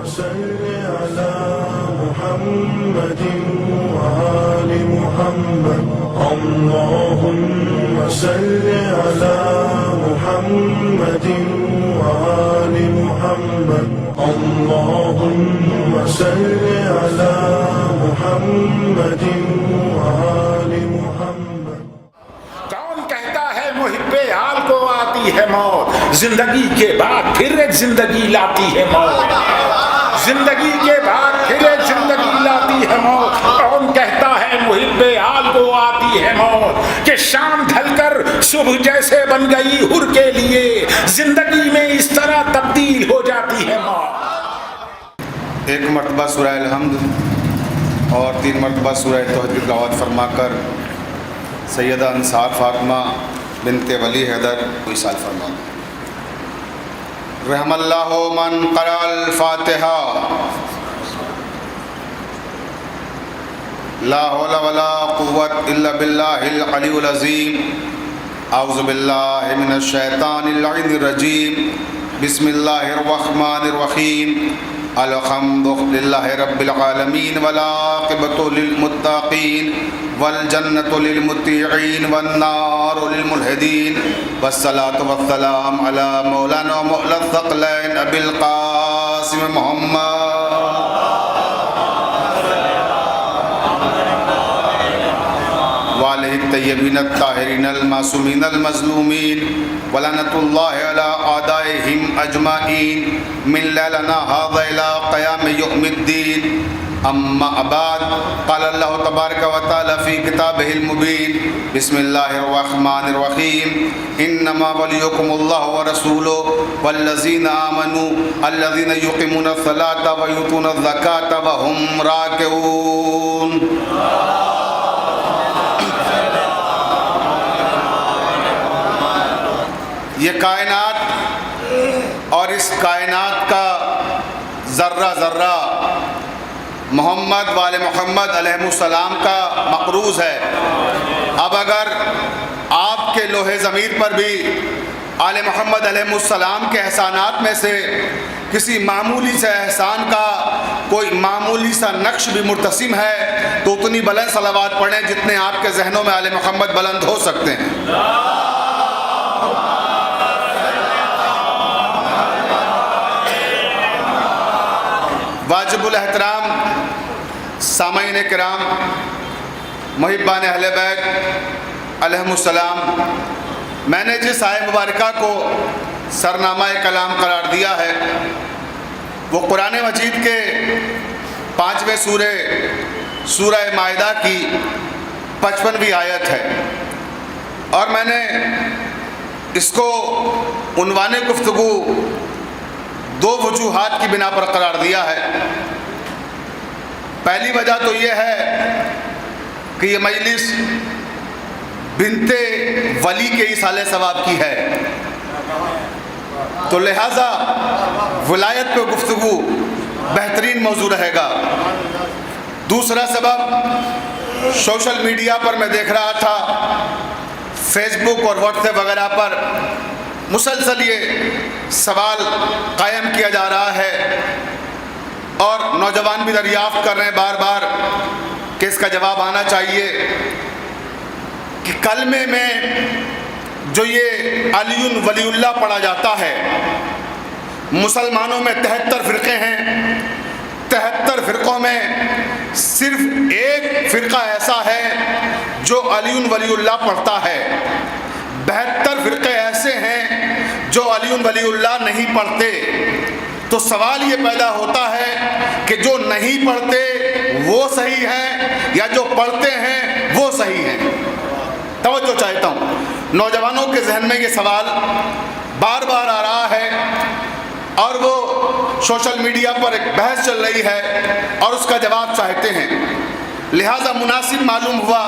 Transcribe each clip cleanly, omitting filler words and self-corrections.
صل على محمد وآل محمد اللهم صل على محمد وآل محمد اللهم صل على محمد وآل محمد. کون کہتا ہے محب آل کو آتی ہے موت، زندگی کے بعد پھر ایک زندگی لاتی ہے موت، زندگی کے بعد پھر ایک زندگی لاتی ہے موت. کون کہتا ہے محب آل کو آتی ہے موت کہ شام ڈھل کر صبح جیسے بن گئی ہر کے لیے، زندگی میں اس طرح تبدیل ہو جاتی ہے موت. ایک مرتبہ سورہ الحمد اور 3 مرتبہ سورہ توحید کی تلاوت فرما کر سیدہ انصار فاطمہ بنت ولی حیدر کو ارشاد فرما. رحم اللہ من قرأ الفاتحہ. لا حول ولا قوت الا باللہ العلی العظیم. اعوذ باللہ من الشیطان اللعین الرجیم. بسم اللہ الرحمن الرحیم. الحمد للہ رب العالمین والعاقبۃ للمتقین والجنۃ للمطیعین والنار للملحدین والصلاۃ والسلام علی مولانا مولا الثقلین ابی القاسم محمد وآلہ الطیبین الطاہرین المعصومین المظلومین ولعنۃ اللہ علی اعدائہم اجمعین من لیلنا ھذا الی قیام یوم الدین. اما بعد قال اللہ تبارک و تعالی فی کتابہ المبین. بسم اللہ الرحمن الرحیم. انما ولیکم اللہ ورسولہ والذین آمنوا الذین یقیمون الصلاۃ ویؤتون الزکاۃ وهم راکعون. یہ کائنات اور اس کائنات کا ذرہ ذرہ محمد وآل محمد علیہ السلام کا مقروض ہے. اب اگر آپ کے لوح ضمیر پر بھی آل محمد علیہ السلام کے احسانات میں سے کسی معمولی سے احسان کا کوئی معمولی سا نقش بھی مرتسم ہے تو اتنی بلند صلوات پڑھیں جتنے آپ کے ذہنوں میں آل محمد بلند ہو سکتے ہیں. واجب الاحترام سامعین کرام، محبان اہل بیت علیہم السلام، میں نے جس آیہ مبارکہ کو سرنامہ کلام قرار دیا ہے وہ قرآن مجید کے 5ویں سورہ مائدہ کی 55ویں آیت ہے، اور میں نے اس کو عنوان گفتگو 2 وجوہات کی بنا پر قرار دیا ہے. پہلی وجہ تو یہ ہے کہ یہ مجلس بنت ولی کے ایصال ثواب کی ہے، تو لہٰذا ولایت پہ گفتگو بہترین موضوع رہے گا. دوسرا سبب، سوشل میڈیا پر میں دیکھ رہا تھا، فیس بک اور واٹس ایپ وغیرہ پر مسلسل یہ سوال قائم کیا جا رہا ہے اور نوجوان بھی دریافت کر رہے ہیں بار بار کہ اس کا جواب آنا چاہیے کہ کلمے میں جو یہ علی ولی اللہ پڑھا جاتا ہے، مسلمانوں میں 73 فرقے ہیں، 73 فرقوں میں صرف ایک فرقہ ایسا ہے جو علی ولی اللہ پڑھتا ہے، 72 فرقے ایسے ہیں جو علی ولی اللہ نہیں پڑھتے. تو سوال یہ پیدا ہوتا ہے کہ جو نہیں پڑھتے وہ صحیح ہیں یا جو پڑھتے ہیں وہ صحیح ہیں. توجہ چاہتا ہوں، نوجوانوں کے ذہن میں یہ سوال بار بار آ رہا ہے اور وہ سوشل میڈیا پر ایک بحث چل رہی ہے اور اس کا جواب چاہتے ہیں. لہٰذا مناسب معلوم ہوا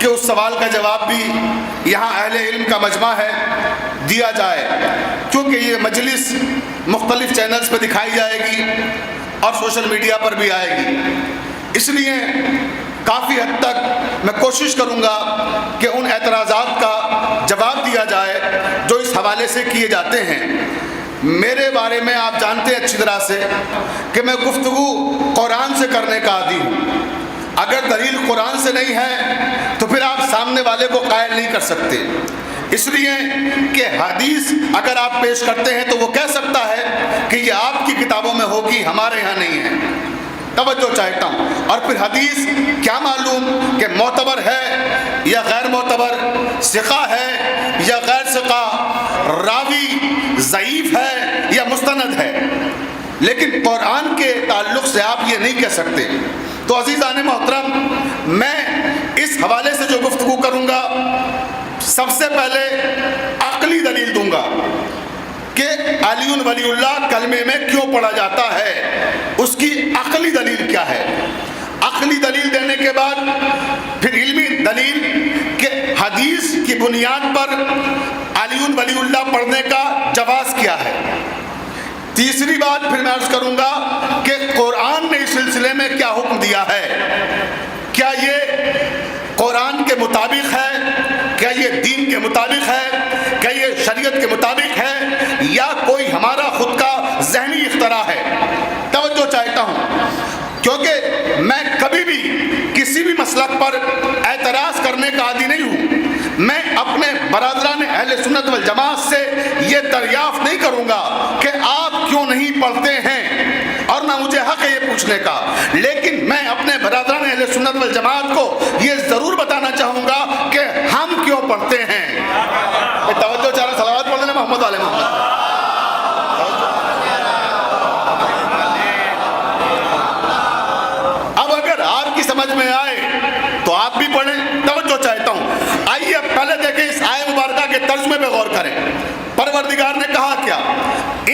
کہ اس سوال کا جواب بھی یہاں اہل علم کا مجمع ہے دیا جائے، کیونکہ یہ مجلس مختلف چینلز پہ دکھائی جائے گی اور سوشل میڈیا پر بھی آئے گی. اس لیے کافی حد تک میں کوشش کروں گا کہ ان اعتراضات کا جواب دیا جائے جو اس حوالے سے کیے جاتے ہیں. میرے بارے میں آپ جانتے ہیں اچھی طرح سے کہ میں گفتگو قرآن سے کرنے کا عادی ہوں. اگر دلیل قرآن سے نہیں ہے تو پھر آپ سامنے والے کو قائل نہیں کر سکتے. اس لیے کہ حدیث اگر آپ پیش کرتے ہیں تو وہ کہہ سکتا ہے کہ یہ آپ کی کتابوں میں ہوگی، ہمارے ہاں نہیں ہے. توجہ چاہتا ہوں. اور پھر حدیث کیا معلوم کہ معتبر ہے یا غیر معتبر، ثقہ ہے یا غیر ثقہ، راوی ضعیف ہے یا مستند ہے. لیکن قرآن کے تعلق سے آپ یہ نہیں کہہ سکتے. تو عزیزان محترم، میں اس حوالے سے جو گفتگو کروں گا، سب سے پہلے عقلی دلیل دوں گا کہ علی ولی اللہ کلمے میں کیوں پڑھا جاتا ہے، اس کی عقلی دلیل کیا ہے. عقلی دلیل دینے کے بعد پھر علمی دلیل کہ حدیث کی بنیاد پر علی ولی اللہ پڑھنے کا جواز کیا ہے. تیسری بات پھر میں عرض کروں گا کہ قرآن نے اس سلسلے میں کیا حکم دیا ہے، کیا یہ قرآن کے مطابق ہے، کیا یہ دین کے مطابق ہے، کیا یہ شریعت کے مطابق ہے یا کوئی ہمارا خود کا ذہنی اختراع ہے. توجہ چاہتا ہوں کیونکہ میں کبھی بھی کسی بھی مسلک پر اعتراض کرنے کا عادی نہیں ہوں. میں اپنے برادران اہل سنت والجماعت سے یہ دریافت نہیں کروں گا کہ آپ کیوں نہیں پڑھتے ہیں، اور نہ مجھے حق ہے یہ پوچھنے کا. لیکن میں اپنے برادران اہل سنت والجماعت کو یہ ضرور بتانا چاہوں گا کہ ہم کیوں پڑھتے ہیں. توجہ چارہ صلوات پڑھ لینا محمد علیہ محمد. اب اگر آپ کی سمجھ میں آئے تو آپ بھی پڑھیں. توجہ چاہتا ہوں. آئیے اب پہلے دیکھیں اس آیہ مبارکہ کے ترجمے پہ غور کریں. پروردگار نے کہا کیا؟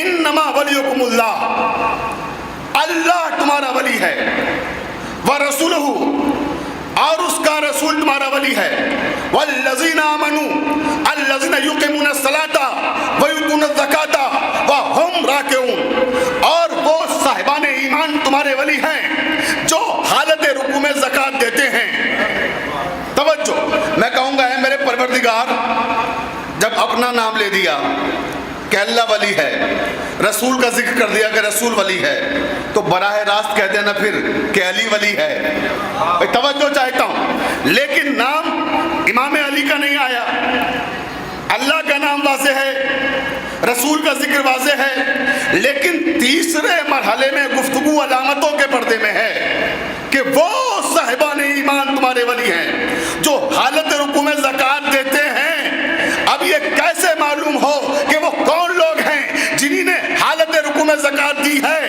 انما ولیکم اللہ، اللہ تمہارا ولی ہے، ورسولہ، اور اس کا رسول تمہارا ولی ہے، والذین آمنوا الذین یقیمون الصلاۃ ویؤتون الزکاۃ وہم راکعون، اور وہ صاحبان ایمان تمہارے ولی ہیں جو حالت رکوع میں زکوٰۃ دیتے ہیں. توجہ، میں کہوں گا اے میرے پروردگار، جب اپنا نام لے دیا کہ اللہ ولی ہے، رسول کا ذکر کر دیا کہ رسول ولی ہے، تو براہ راست کہہ دینا پھر کہ علی ولی ہے. توجہ چاہتا ہوں. لیکن نام امام علی کا نہیں آیا، اللہ کا نام واضح ہے، رسول کا ذکر واضح ہے، لیکن تیسرے مرحلے میں گفتگو علامتوں کے پردے میں ہے کہ وہ صاحبان ایمان تمہارے ولی ہیں جو حالت رکوع میں زکوٰۃ دیتے ہیں. اب یہ کیسے معلوم ہو کہ وہ کون لوگ ہیں جنہی نے حالت رکوع میں زکوٰۃ دی ہے؟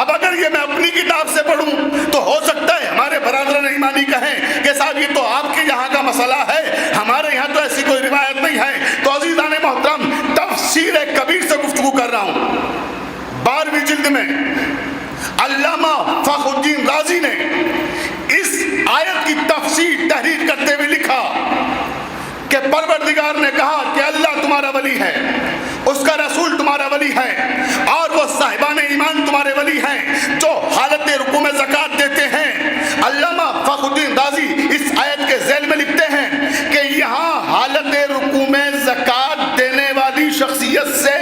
اب اگر یہ میں اپنی کتاب سے پڑھوں تو ہو سکتا ہے ہمارے برادران ایمانی کہیں کہ صاحب یہ تو آپ کے یہاں کا مسئلہ ہے، ہمارے یہاں تو ایسی کوئی روایت نہیں ہے. تو عزیزان محترم، تفسیر کبیر سے گفتگو کر رہا ہوں. 12ویں جلد میں علامہ فخر الدین رازی نے اس آیت کی تفسیر تحریر کرتے ہوئے لکھا کہ پروردگار نے کہا کہ اللہ تمہارا ولی ہے، اس کا رسول تمہارا ولی ہے، اور وہ صاحبان ایمان تمہارے ولی ہیں جو حالت رکوع میں زکوٰۃ دیتے ہیں. علامہ فخر الدین رازی اس آیت کے ذیل میں لکھتے ہیں کہ یہاں حالت رکوع میں زکوٰۃ دینے والی شخصیت سے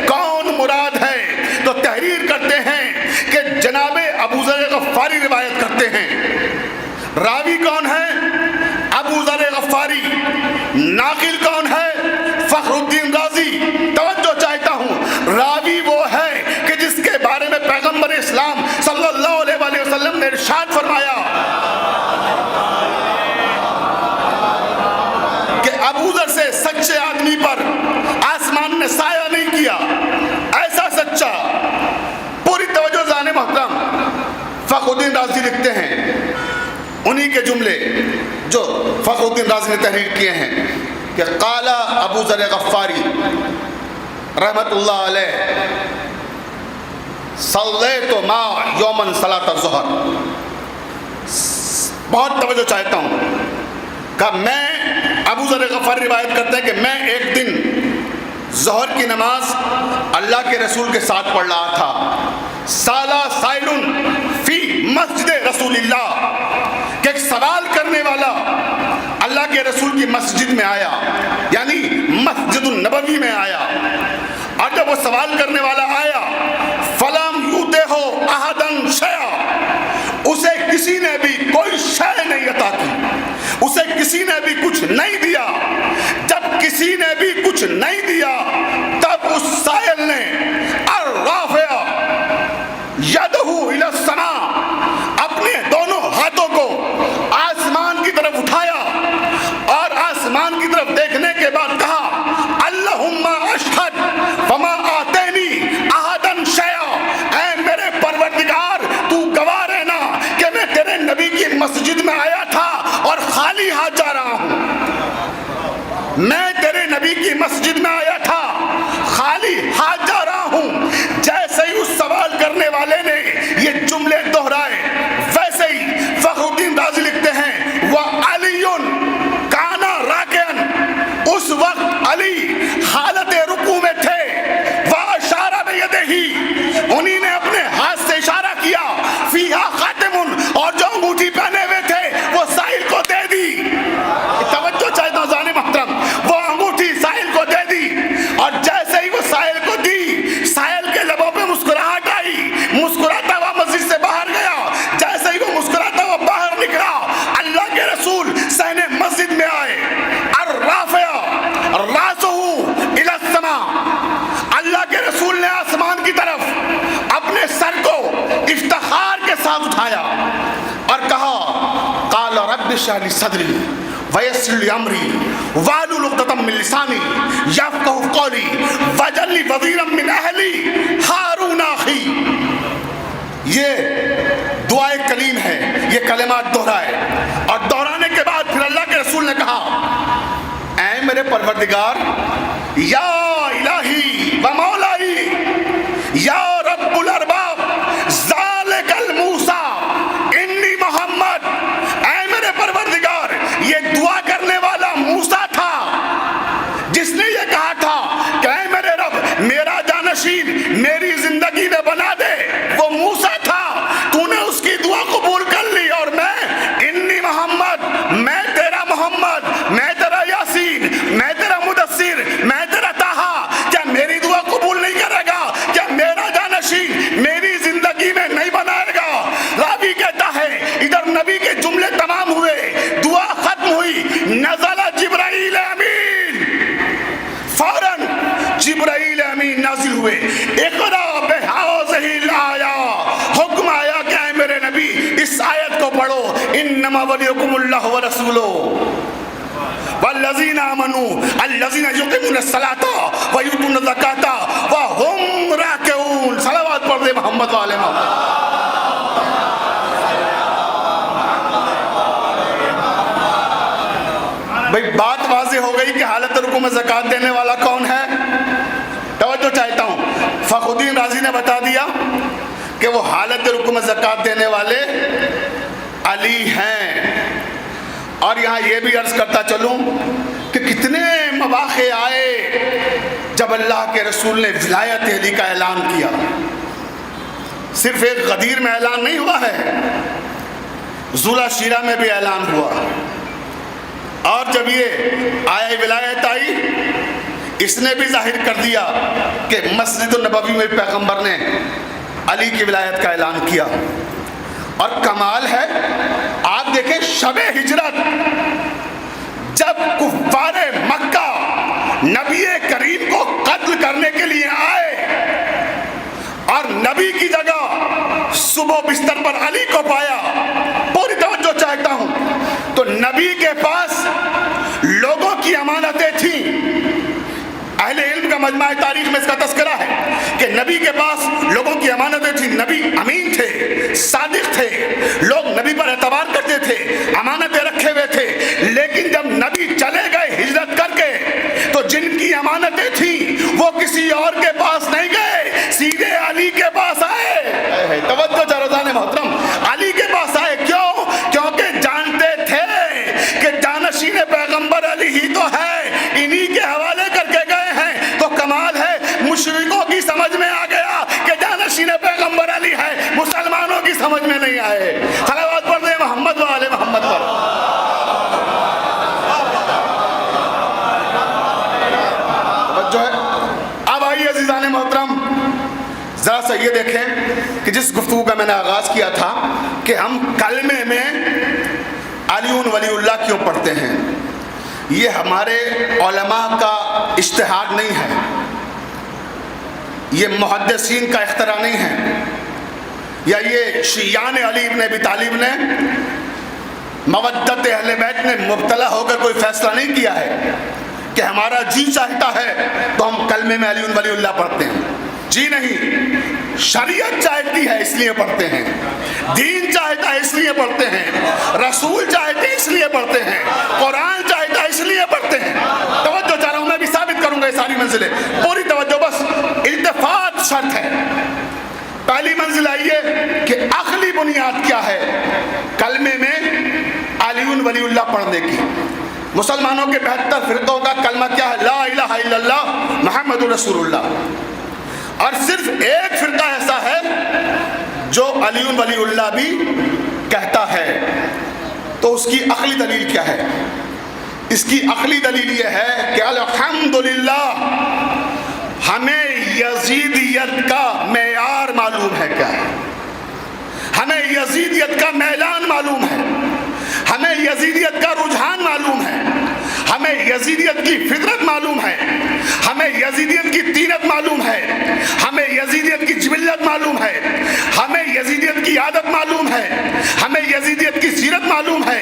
کون مراد ہے؟ تو تحریر کرتے ہیں کہ جناب ابو ذر غفاری روایت کرتے ہیں. راوی کون ہے؟ ابو ذر غفاری. ناقل کون ہے؟ فخر الدین رازی. توجہ چاہتا ہوں، راوی وہ ہے کہ جس کے بارے میں پیغمبر اسلام صلی اللہ علیہ وآلہ وسلم نے ارشاد فرمایا کہ ابو ذر سے سچے آدمی پر آسمان نے سایہ نہیں کیا، ایسا سچا. پوری توجہ زانے محترم، فخر الدین رازی لکھتے ہیں انہی کے جملے جو فخر الدین رازی نے تحریر کیے ہیں کہ قال ابو ذر غفاری رحمت اللہ علیہ صلیت ما یومن صلاۃ الظہر. بہت توجہ چاہتا ہوں کہ میں ابو ذر غفاری روایت کرتے ہیں کہ میں ایک دن ظہر کی نماز اللہ کے رسول کے ساتھ پڑھ رہا تھا. سالا سائل فی مسجد رسول اللہ، کہ ایک سوال کرنے والا اللہ کے رسول کی مسجد میں آیا، یعنی مسجد النبوی میں آیا. اور جب وہ سوال کرنے والا آیا فلم یوتے ہو احدن شیئا، اسے کسی نے بھی کوئی شے نہیں عطا کی، اسے کسی نے بھی کچھ نہیں دیا. جب کسی نے بھی کچھ نہیں دیا تب اس سائل نے الرافع یدہ الی السماء، اپنے دونوں ہاتھوں کو آسمان کی طرف اٹھایا اور آسمان کی طرف دیکھنے کے بعد کہا اللہم اشہد فما آتینی احدن شیئا، اے میرے پروردگار تو گواہ رہنا کہ میں تیرے نبی کی مسجد میں آیا تھا اور خالی ہاتھ جا رہا ہوں. میں تیرے نبی کی مسجد میں آیا تھا خالی ہاتھ جا رہا ہوں. جیسے ہی اس سوال کرنے والے نے یہ جملے دہرائے ویسے ہی فخر الدین رازی لکھتے ہیں وَعَلِيٌّ كَانَ رَاكِعًا، اس وقت علی حالت رکوع میں تھے. وَأَشَارَ بِيَدِهِ، انہی نے اپنے ہاتھ سے اشارہ کیا. فِيهَا خَاتِمٌ، اور جو انگوٹھی پہنے ہوئے تھے وہ سائل کو دے دی. توجہ چاہتا ہوں ذہن محترم، وہ انگوٹھی سائل کو دے دی اور جیسے ہی وہ سائل کو دی سائل کے لبوں پہ مسکراہٹ آئی، مسکراتا ہوا مسجد سے باہر گیا. جیسے ہی وہ مسکراتا ہوا باہر نکلا اللہ کے رسول صحن مسجد میں آئے. الرافع راسہ الی السماء، اللہ کے رسول نے آسمان کی طرف اپنے سر کو افتخار کے ساتھ اٹھایا اور کہا قال رب اشرح لی صدری ویسر لی امری واحلل عقدۃ من لسانی یفقہوا قولی واجعل لی وزیرا من اہلی ہارون اخی. یہ دعائے کلیم ہے، یہ کلمات دہرائے اور دہرانے کے بعد پھر اللہ کے رسول نے کہا اے میرے پروردگار، یا الہی و مولائی، یا رب الارباب، ذالک الموسیٰ انی محمد، اے میرے پروردگار یہ دعا کرنے والا موسیٰ تھا جس نے یہ کہا تھا کہ اے میرے رب میرا جانشین میری زندگی میں بنا دے، وہ موسیٰ تھا. تو نے اس کی دعا قبول کر لی اور میں انی محمد، میں تیرا محمد، میں تیرا یاسین، میں تیرا مدثر، میں تیرا طٰہٰ، کیا میری دعا قبول نہیں کرے گا؟ کیا میرا جانشین میری زندگی میں نہیں بنائے گا؟ راوی کہتا ہے ادھر نبی کے جملے تمام ہوئے، دعا ختم ہوئی، نزل جبرائیل امین، فوراً جبرائیل امین نازل ہوئے. اقرا بہذہ الآیہ، حکم آیا کہ اے میرے نبی اس آیت کو پڑھو انما ولیکم اللہ ورسولہ والذین آمنوا الذین یقیمون الصلاۃ ویؤتون الزکاۃ وہم راکعون. صلوات پڑھ دے محمد والے محمد. بھئی بات واضح ہو گئی کہ حالت رکوع میں زکوٰۃ دینے والا کون ہے. توجہ چاہتا ہوں، فخر الدین رازی نے بتا دیا کہ وہ حالت رکوع میں زکوٰۃ دینے والے علی ہیں. اور یہاں یہ بھی عرض کرتا چلوں کہ کتنے مواقع آئے جب اللہ کے رسول نے ولایت علی کا اعلان کیا. صرف ایک غدیر میں اعلان نہیں ہوا ہے، ذوالہ شیرہ میں بھی اعلان ہوا. اور جب یہ آیا ولایت آئی اس نے بھی ظاہر کر دیا کہ مسجد النبوی میں پیغمبر نے علی کی ولایت کا اعلان کیا. اور کمال ہے آپ دیکھیں شب ہجرت جب کفار مکہ نبی کریم کو قتل کرنے کے لیے آئے اور نبی کی جگہ صبح بستر پر علی کو پایا. پوری توجہ چاہتا ہوں تو نبی کے پاس لوگوں کی امانتیں تھیں. اہل علم کا مجمع تاریخ میں اس کا تذکرہ ہے کہ نبی کے پاس لوگوں کی امانتیں تھیں. نبی امین تھے، صادق تھے، لوگ نبی پر اعتبار کرتے تھے، امانتیں رکھے ہوئے تھے. لیکن جب نبی چلے گئے ہجرت کر کے تو جن کی امانتیں تھیں وہ کسی اور کے پاس نہیں گئے، سیدھے علی کے پاس آئے. توجہ جرزان محترم، علی کے پاس آئے. کیوں؟ کیونکہ جانتے تھے کہ جانشین پیغمبر علی ہی تو ہے، انہی کے حوالے کر کے گئے ہیں. تو کمال ہے مشرکوں کی سمجھ میں آ گیا کہ جانشین پیغمبر علی ہے، مسلمانوں کی سمجھ میں نہیں آئے. صلوات پڑھ دیں محمد و آل محمد پر. توجہ ہے. اب آئیے عزیزان محترم ذرا سا یہ دیکھیں کہ جس گفتگو کا میں نے آغاز کیا تھا کہ ہم کلمے میں علی ولی اللہ کیوں پڑھتے ہیں، یہ ہمارے علماء کا اجتہاد نہیں ہے، یہ محدثین کا اختراع نہیں ہے، یا یہ شیعان علی ابن ابی طالب نے مودت اہل بیت نے مبتلا ہو کر کوئی فیصلہ نہیں کیا ہے کہ ہمارا جی چاہتا ہے تو ہم کلمے میں علی ولی اللہ پڑھتے ہیں. جی نہیں، شریعت چاہتی ہے اس لیے پڑھتے ہیں، دین چاہتا ہے اس لیے پڑھتے ہیں، رسول چاہتے ہیں اس لیے پڑھتے ہیں، قرآن چاہتا ہے اس لیے پڑھتے ہیں. توجہ چاہ رہا ہوں، میں بھی ثابت کروں گا یہ ساری منزلیں، پوری توجہ، بس التفات شرط ہے. پہلی منزل آئیے کہ عقلی بنیاد کیا ہے کلمے میں علی ولی اللہ پڑھنے کی. مسلمانوں کے 72 فرقوں کا کلمہ کیا ہے؟ لا الہ الا اللہ محمد رسول اللہ. اور صرف ایک فرقہ ایسا ہے جو علی ولی اللہ بھی کہتا ہے. تو اس کی عقلی دلیل کیا ہے؟ اس کی عقلی دلیل یہ ہے کہ الحمدللہ ہمیں یزیدیت کا معیار معلوم ہے. کیا ہے؟ ہمیں یزیدیت کا میلان معلوم ہے، ہمیں یزیدیت کا رجحان معلوم ہے، ہمیں یزیدیت کی فطرت معلوم ہے، ہمیں یزیدیت کی طینت معلوم ہے، ہمیں یزیدیت کی جبلت معلوم ہے، ہمیں یزیدیت کی عادت معلوم ہے، ہمیں یزیدیت کی سیرت معلوم ہے،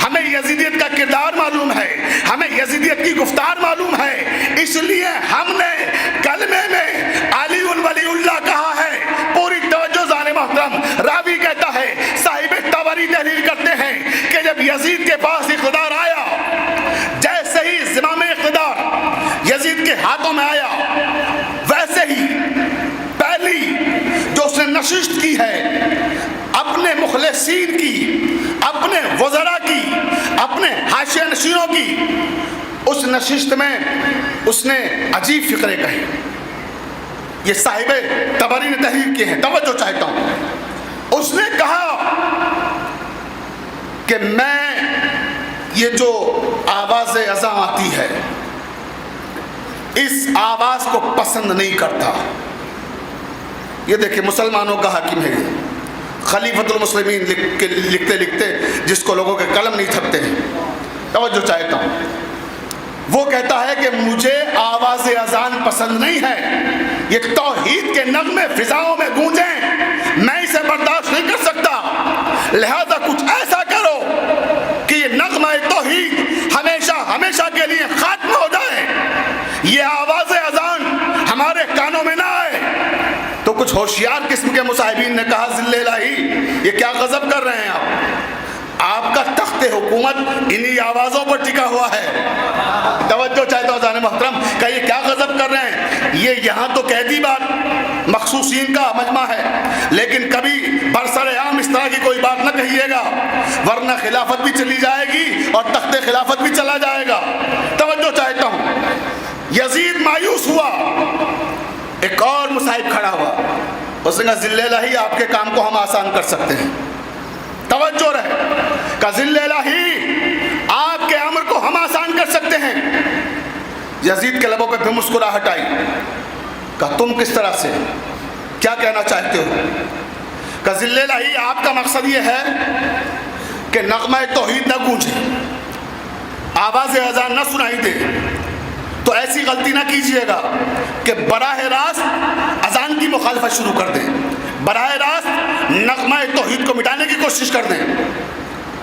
ہمیں یزیدیت کا کردار معلوم ہے، ہمیں یزیدیت کی گفتار معلوم ہے. اس لیے ہم نے کلمے میں علی ولی اللہ کہا ہے. پوری توجہ زان محترم، راوی کہتا ہے، صاحب طبری تحریر کرتے ہیں کہ جب یزید کے پاس اقتدار آیا، جیسے ہی زمام اقتدار یزید کے ہاتھوں میں آیا، ویسے ہی پہلی جو اس نے نشست کی ہے اپنے مخلصین کی، اپنے وزراء کی، اپنے حاشیہ نشینوں کی، اس نشست میں اس نے عجیب فقرے کہے. یہ صاحب طبری نے تحریر کیے ہیں، توجہ چاہتا ہوں. اس نے کہا کہ میں یہ جو آواز اذاں آتی ہے اس آواز کو پسند نہیں کرتا. یہ دیکھیں مسلمانوں کا حاکم ہے، یہ خلیفۃ المسلمین لکھتے لکھتے جس کو لوگوں کے قلم نہیں تھکتے ہیں. توجہ چاہتا ہوں. وہ کہتا ہے کہ مجھے آواز اذان پسند نہیں ہے، یہ توحید کے نغمے فضاؤں میں گونجیں، میں اسے برداشت نہیں کر سکتا، لہذا کچھ ایسا کرو کہ یہ نغمہ توحید ہمیشہ ہمیشہ کے لیے ختم ہو جائے، یہ آواز اذان ہمارے کانوں میں نہ آئے. تو کچھ ہوشیار قسم کے مصاحبین نے کہا ذل الہی یہ کیا غضب کر رہے ہیں آپ کا تخت حکومت انہی آوازوں پر ٹکا ہوا ہے. توجہ چاہتا ہوں زان محترم، کہ یہ کیا غضب کر رہے ہیں؟ یہ یہاں تو قیدی بات مخصوصین کا مجمع ہے، لیکن کبھی برسر عام اس طرح کی کوئی بات نہ کہیے گا، ورنہ خلافت بھی چلی جائے گی اور تخت خلافت بھی چلا جائے گا. توجہ چاہتا ہوں. یزید مایوس ہوا، ایک اور مصاحب کھڑا ہوا، اس نے کہا ذل الہی آپ کے کام کو ہم آسان کر سکتے ہیں. توجہ رہے کہ ذل الہی آپ کے امر کو ہم آسان کر سکتے ہیں. یزید کے لبوں پہ پھر مسکراہٹ آئی. کہا تم کس طرح سے، کیا کہنا چاہتے ہو؟ کہ ذل الہی آپ کا مقصد یہ ہے کہ نغمہ توحید نہ گونجے، آواز اذان نہ سنائی دے. تو ایسی غلطی نہ کیجئے گا کہ براہ راست اذان کی مخالفت شروع کر دیں، براہ راست نغمہ توحید کو مٹانے کی کوشش کر دیں.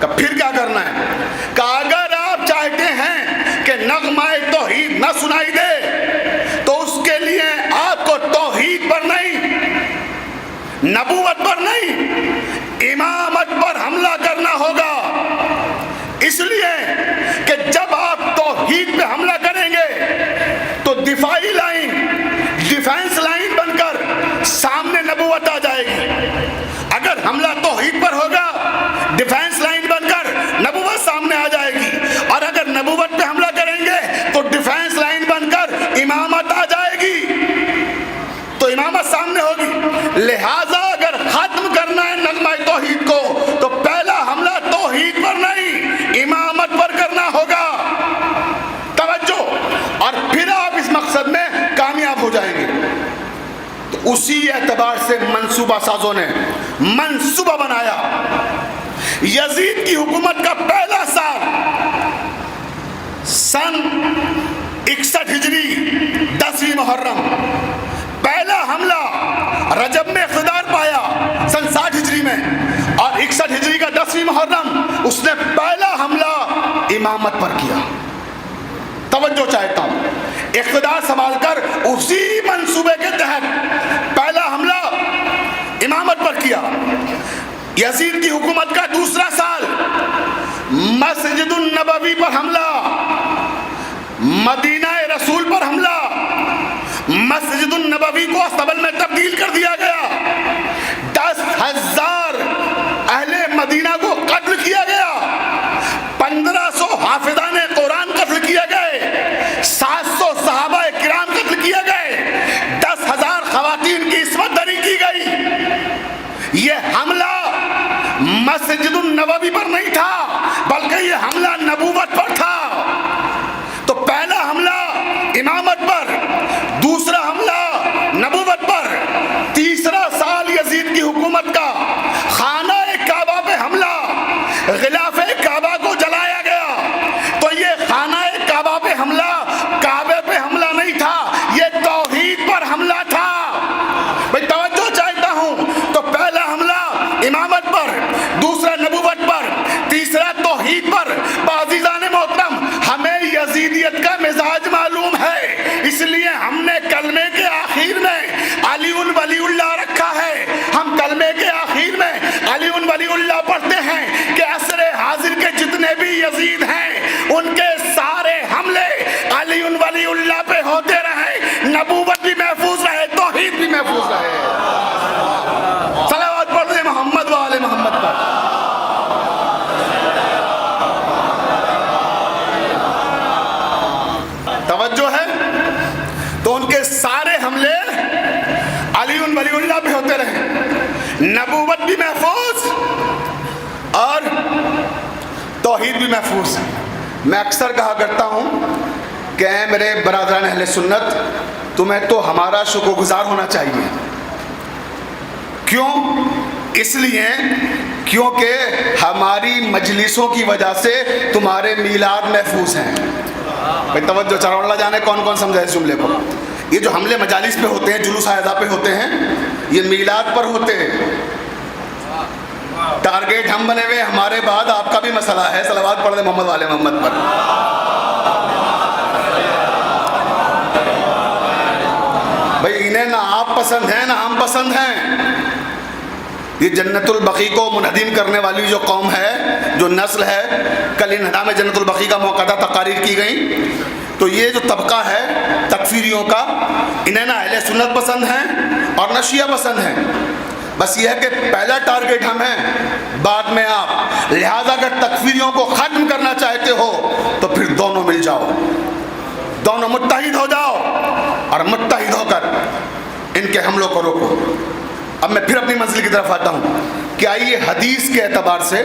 کہ پھر کیا کرنا ہے؟ کہ اگر آپ چاہتے ہیں کہ نغمہ توحید نہ سنائی دے تو اس کے لیے آپ کو توحید پر نہیں، نبوت پر نہیں، امامت پر حملہ کرنا ہوگا. اس لیے کہ جب آپ توحید پہ حملہ کریں گے تو دفاعی لائن، ڈیفینس لائن بن کر سامنے نبوت آ جائے گی. اگر حملہ توحید پر ہوگا، ڈیفینس لائن بن کر نبوت سامنے آ جائے گی، اور اگر نبوت پہ حملہ کریں گے تو ڈیفینس لائن بن کر امامت آ جائے گی، تو امامت سامنے ہوگی. لہذا اگر ختم کرنا ہے نغمہ توحید کو تو پہلا حملہ توحید پر نہیں، امامت پر کرنا ہوگا. توجہ. اور پھر آپ اس مقصد میں کامیاب ہو جائیں گے. تو اسی اعتبار سے منصوبہ سازوں نے منصوبہ بنایا. یزید کی حکومت کا پہلا سال سن 61 ہجری 10 محرم، پہلا حملہ رجب میں اقتدار پایا سن 60 ہجری میں، اور 61 ہجری کا 10 محرم اس نے پہلا حملہ امامت پر کیا. توجہ چاہتا ہوں، اقتدار سنبھال کر اسی منصوبے کے تحت پہلا حملہ امامت پر کیا. یزید کی حکومت کا دوسرا سال مسجد النبوی پر حملہ، مدینہ رسول پر حملہ، مسجد النبوی کو استبل میں تبدیل کر دیا گیا، 10,000 اہل مدینہ کو قتل کیا گیا، 1500 حافظان قرآن قتل کیے گئے، 700 صحابہ کرام قتل کیے گئے، 10,000 خواتین کی عصمت دری کی گئی. یہ حملہ مسجد النبوی پر نہیں تھا بلکہ یہ حملہ نبوت پر تھا. تو پہلا حملہ امامت پر، دوسرا حملہ نبوت پر، تیسرا سال یزید کی حکومت کا خانہ کعبہ پہ حملہ، غلاف کعبہ کو جلایا گیا. تو یہ خانہ کعبہ پہ حملہ کعبے پہ حملہ نہیں تھا، یہ توحید پر حملہ تھا. بھئی توجہ چاہتا ہوں، تو پہلا حملہ امامت پر، دوسرا نبوت پر، تیسرا توحید پر. عزیزان محترم، ہمیں یزیدیت کا مزاج معلوم ہے، اس لیے ہم نے کلمے کے آخر میں علی ولی اللہ رکھا ہے. ہم کلمے کے آخر میں علی ولی اللہ پڑھتے ہیں کہ عصر حاضر کے جتنے بھی یزید ہیں ان کے سارے حملے علی ولی اللہ پہ ہوتے رہے، نبوت بھی محفوظ رہے، توحید بھی محفوظ رہے. صلوات پڑھ دیں محمد و آل محمد پر. توجہ ہے؟ تو ان کے سارے حملے علی ولی اللہ پہ ہوتے رہے، نبوت بھی محفوظ اور توحید بھی محفوظ. میں اکثر کہا کرتا ہوں کہ اے میرے برادران اہل سنت، تمہیں تو ہمارا شکر گزار ہونا چاہیے. کیوں؟ اس لیے کیونکہ ہماری مجلسوں کی وجہ سے تمہارے میلاد محفوظ ہیں. بھائی توجہ چاہو، اللہ جانے کون کون سمجھا اس جملے کو. یہ جو حملے مجالس پہ ہوتے ہیں، جلوس اعضاء پہ ہوتے ہیں، یہ میلاد پر ہوتے ہیں. ٹارگیٹ ہم بنے ہوئے، ہمارے بعد آپ کا بھی مسئلہ ہے. صلوات پڑھ دیں محمد والے محمد پر. بھائی انہیں نہ آپ پسند ہیں نہ ہم پسند ہیں. یہ جنت البقیع کو منہدم کرنے والی جو قوم ہے، جو نسل ہے، کل انہدام جنت البقیع کا موقعہ تقاریر کی گئی. تو یہ جو طبقہ ہے تکفیریوں کا، انہیں نہ اہل سنت پسند ہیں اور نہ شیعہ پسند ہیں. بس یہ ہے کہ پہلا ٹارگیٹ ہم ہیں، بعد میں آپ. لہذا اگر تکفیریوں کو ختم کرنا چاہتے ہو تو پھر دونوں مل جاؤ، دونوں متحد ہو جاؤ اور متحد ہو کر ان کے حملوں کو روکو. اب میں پھر اپنی منزل کی طرف آتا ہوں کہ آئیے حدیث کے اعتبار سے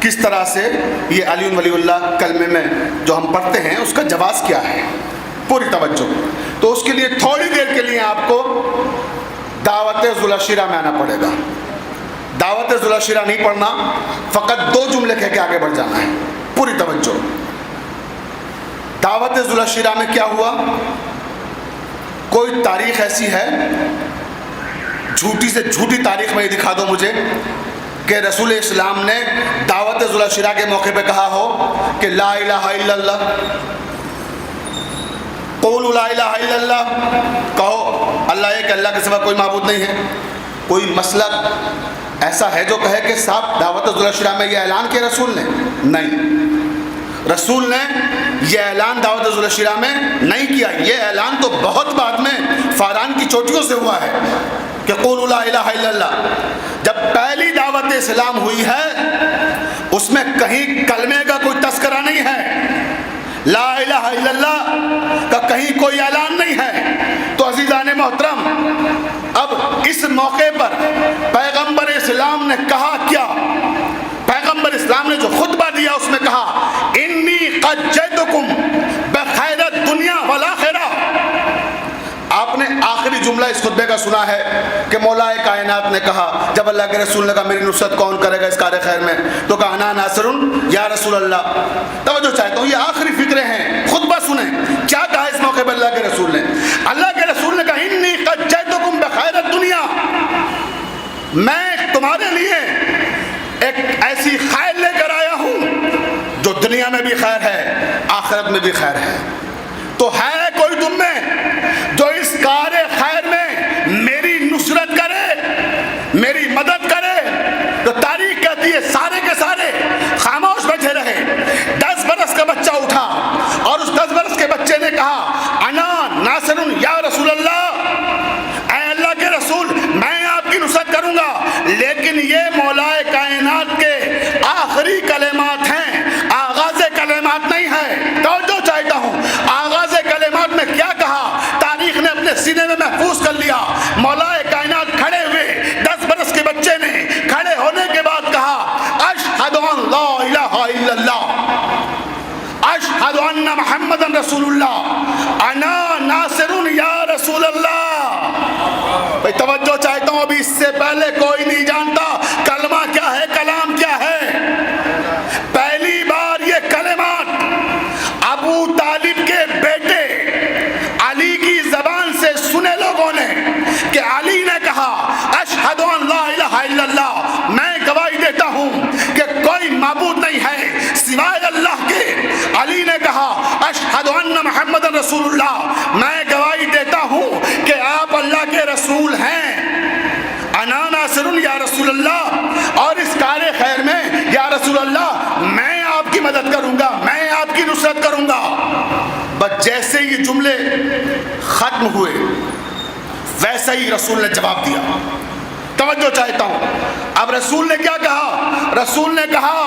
کس طرح سے یہ علی ولی اللہ کلمے میں جو ہم پڑھتے ہیں اس کا جواز کیا ہے. پوری توجہ. تو اس کے لیے تھوڑی دیر کے لیے آپ کو دعوت ذوالعشیرہ میں آنا پڑے گا. دعوت ذوالعشیرہ نہیں پڑھنا، فقط 2 جملے کہہ کے آگے بڑھ جانا ہے. پوری توجہ. دعوت ذوالعشیرہ میں کیا ہوا؟ کوئی تاریخ ایسی ہے، جھوٹی سے جھوٹی تاریخ میں یہ دکھا دو مجھے کہ رسول اسلام نے دعوت ذوالعشیرہ کے موقع پہ کہا ہو کہ لا الہ الا اللہ، قولوا لا الہ الا اللہ، کہو اللہ ایک، اللہ کے سوا کوئی معبود نہیں ہے. کوئی مسلک ایسا ہے جو کہے کہ صاحب دعوت ذوالعشیرہ میں یہ اعلان کیا رسول نے؟ نہیں، رسول نے یہ اعلان دعوت ذوالعشیرہ میں نہیں کیا. یہ اعلان تو بہت بعد میں فاران کی چوٹیوں سے ہوا ہے کہ قولوا لا الہ الا اللہ. جب پہلی دعوت اسلام ہوئی ہے اس میں کہیں کلمے کا کوئی تذکرہ نہیں ہے، لا الہ الا اللہ کا کہیں کوئی اعلان نہیں ہے. تو عزیزان محترم، اب اس موقع پر پیغمبر اسلام نے کہا کیا؟ پیغمبر اسلام نے جو خطبہ دیا اس میں کہا انی قد جئتکم بخیر الدنیا والآخرہ. آپ نے آخری جملہ اس خطبے کا سنا ہے کہ مولا کائنات نے کہا، جب اللہ کے رسول نے کہا میری نصرت کون کرے گا اس کار خیر میں، تو کہا انا ناصر یا رسول اللہ۔ توجہ چاہتا ہوں، یہ آخری فکرے ہیں، خطبہ سنیں کیا کہا اس موقع پر اللہ کے رسول نے۔ اللہ کے رسول نے کہا انی قد جئتکم بخیر الدنیا، میں تمہارے لیے ایک ایسی خیر لے کر آیا ہوں جو دنیا میں بھی خیر ہے، آخرت میں بھی خیر ہے۔ تو ہے کوئی تم میں جو اس کار خیر میں میری نصرت کرے، میری مدد کرے؟ تو تاریخ کہتی ہے سارے کے سارے خاموش بیٹھے رہے۔ 10 برس کا بچہ اٹھا اور اس 10 برس کے بچے نے کہا انا ناصر یا رسول اللہ، اے اللہ کے رسول میں آپ کی نصرت کروں گا، لیکن یہ مولا کائنات کے آخری کلمات ہیں، آغاز کلمات نہیں ہے۔ توجہ چاہتا ہوں، آغاز کلمات میں کیا کہا تاریخ نے اپنے سینے میں محفوظ کر لیا۔ مولا کائنات کھڑے ہوئے، 10 برس کے بچے نے کھڑے ہونے کے بعد کہا اشہد ان لا الہ الا اللہ، اشہد ان محمد رسول اللہ، انا ناصر یا رسول اللہ۔ بھئی توجہ چاہتا ہوں، ابھی اس سے پہلے کوئی نہیں جانتا کلمہ کیا ہے، کلام کیا ہے۔ پہلی بار یہ کلمات ابو طالب کے بیٹے علی کی زبان سے سنے لوگوں نے کہ علی نے کہا اشہد ان لا الہ الا اللہ، میں گواہی دیتا ہوں کہ کوئی معبود نہیں ہے سوائے اللہ کے۔ علی نے کہا اشہد ان محمد رسول اللہ، میں گواہی دیتا ہوں کہ آپ اللہ کے رسول ہیں۔ انا ناصر یا رسول اللہ، اور اس کار خیر میں یا رسول اللہ میں آپ کی مدد کروں گا، میں آپ کی نصرت کروں گا۔ بس جیسے یہ جملے ختم ہوئے ویسا ہی رسول نے جواب دیا۔ توجہ چاہتا ہوں، اب رسول نے کیا کہا؟ رسول نے کہا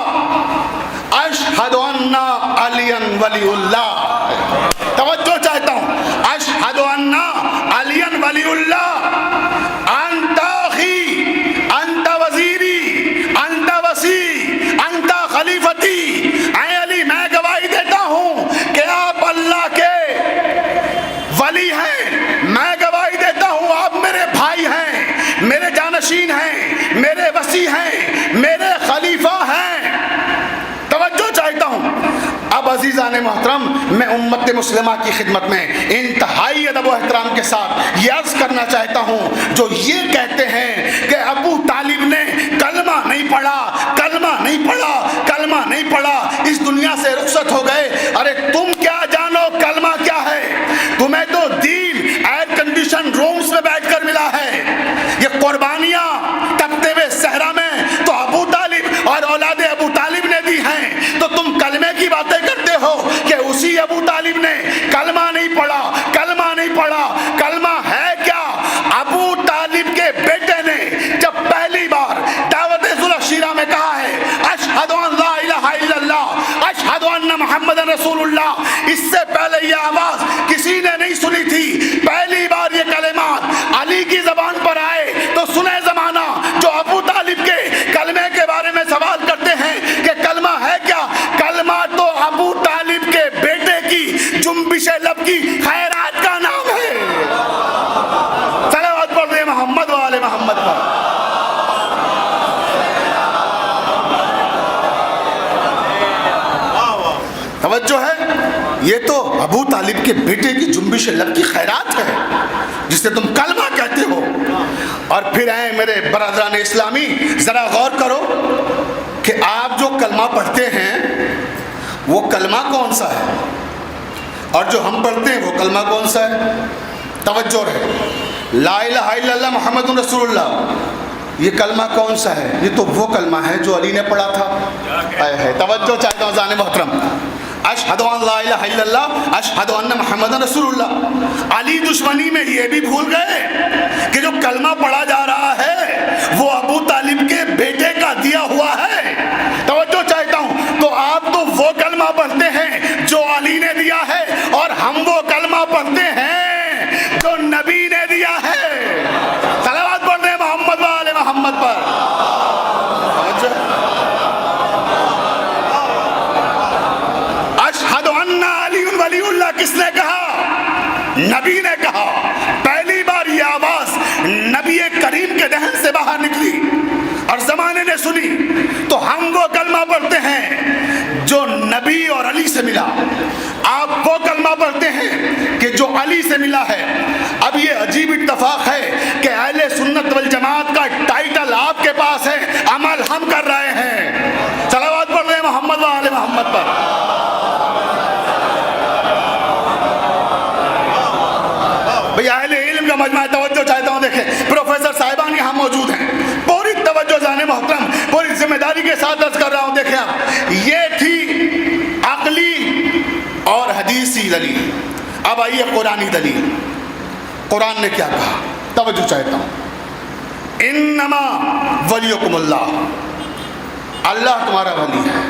اشہد ان علی ولی اللہ۔ توجہ چاہتا ہوں، اشہد ان علی ولی اللہ، انت اخی، انت وزیری، انت وصی، انت خلیفتی۔ اے علی میں گواہی دیتا ہوں کہ آپ اللہ کے ولی ہیں، میں گواہی دیتا ہوں آپ میرے بھائی ہیں، میرے جانشین ہیں، میرے وصی ہیں، میرے خلیفہ ہیں۔ توجہ چاہتا ہوں، اب عزیزان محترم میں امت مسلمہ کی خدمت میں انتہائی ادب و احترام کے ساتھ یہ عرض کرنا چاہتا ہوں، جو یہ کہتے ہیں کہ ابو طالب نے کلمہ نہیں پڑھا، کلمہ نہیں پڑھا، کلمہ نہیں پڑھا، اس دنیا سے رخصت ہو گئے۔ ارے تم کیا جانو کلمہ کیا ہے؟ تمہیں تو دین ایئر کنڈیشن رومز میں بیٹھ کر ملا ہے۔ یہ قربانیاں تپتے ہوئے صحرا میں تو ابو طالب اور اولاد ابو طالب نے دی ہیں، تو تم کلمے کی باتیں کرتے ہو کہ اسی ابو طالب نے کلمہ نہیں پڑھا، کلمہ نہیں پڑھا۔ کلمہ ہے کیا؟ ابو طالب کے بیٹے نے جب پہلی بار دعوت صلح شیرہ میں کہا ہے اشہد ان لا الہ الا اللہ، اشہد ان محمد رسول اللہ، اس سے پہلے یہ آواز کسی نے نہیں سنی تھی۔ پہلی بار یہ کلمات علی کی زبان پر آئے تو سنے زمانہ جو ابو طالب کے کلمے کے بارے میں سوال کرتے ہیں کہ کلمہ ہے کیا؟ کلمہ تو ابو طالب کے بیٹے کی جنبش لب کی خیرات کا نام ہے۔ صلوات پڑھ دیں محمد و آل محمد پر۔ توجہ ہے، یہ تو ابو طالب کے بیٹے کی جنبش لب کی خیرات ہے جسے تم کلمہ کہتے ہو۔ اور پھر ہیں میرے برادران اسلامی، ذرا غور کرو کہ آپ جو کلمہ پڑھتے ہیں وہ کلمہ کون سا ہے، اور جو ہم پڑھتے ہیں وہ کلمہ کون سا ہے؟ توجہ رہے، لا الہ الا اللہ محمد رسول اللہ، یہ کلمہ کون سا ہے؟ یہ تو وہ کلمہ ہے جو علی نے پڑھا تھا۔ توجہ چاہتا ہوں ذہن محترم، اشہد ان لا الہ الا اللہ، اشہد ان محمد رسول اللہ۔ علی دشمنی میں یہ بھی بھول گئے کہ جو کلمہ پڑھا جا رہا ہے وہ ابو طالب کے بیٹے کا دیا ہوا ہے۔ توجہ چاہتا ہوں، تو آپ تو وہ کلمہ پڑھتے ہیں جو علی نے دیا ہے، اور ہم وہ کلمہ پڑھتے ہیں جو نبی نے دیا ہے۔ صلوات پڑھ دیں محمد و آل محمد پر۔ اشہد ان علی ولی اللہ کس نے کہا؟ نبی نے کہا۔ پہلی بار یہ نبی کریم کے دہن سے باہر نکلی اور زمانے نے سنی تو ہم وہ کلمہ پڑھتے ہیں جو نبی اور علی سے ملا، آپ وہ کلمہ پڑھتے ہیں کہ جو علی سے ملا ہے۔ اب یہ عجیب اتفاق ہے کہ اہل سنت والجماعت کا ٹائٹل آپ کے پاس ہے، عمل ہم کر رہے ہیں۔ صلوات پڑھ رہے ہیں محمد و آل محمد پر۔ بھئی اہل علم کا مجمع، توجہ چاہتا ہوں، دیکھیں پروفیسر صاحبان یہاں موجود ہیں، پوری توجہ جانے محترم، پوری ذمہ داری کے ساتھ عرض کر رہا ہوں۔ دیکھیں آپ، یہ تھی عقلی اور حدیثی دلیل۔ اب آئیے قرآنی دلیل۔ قرآن نے کیا کہا؟ توجہ چاہتا ہوں۔ انما ولیکم اللہ، اللہ تمہارا ولی ہے،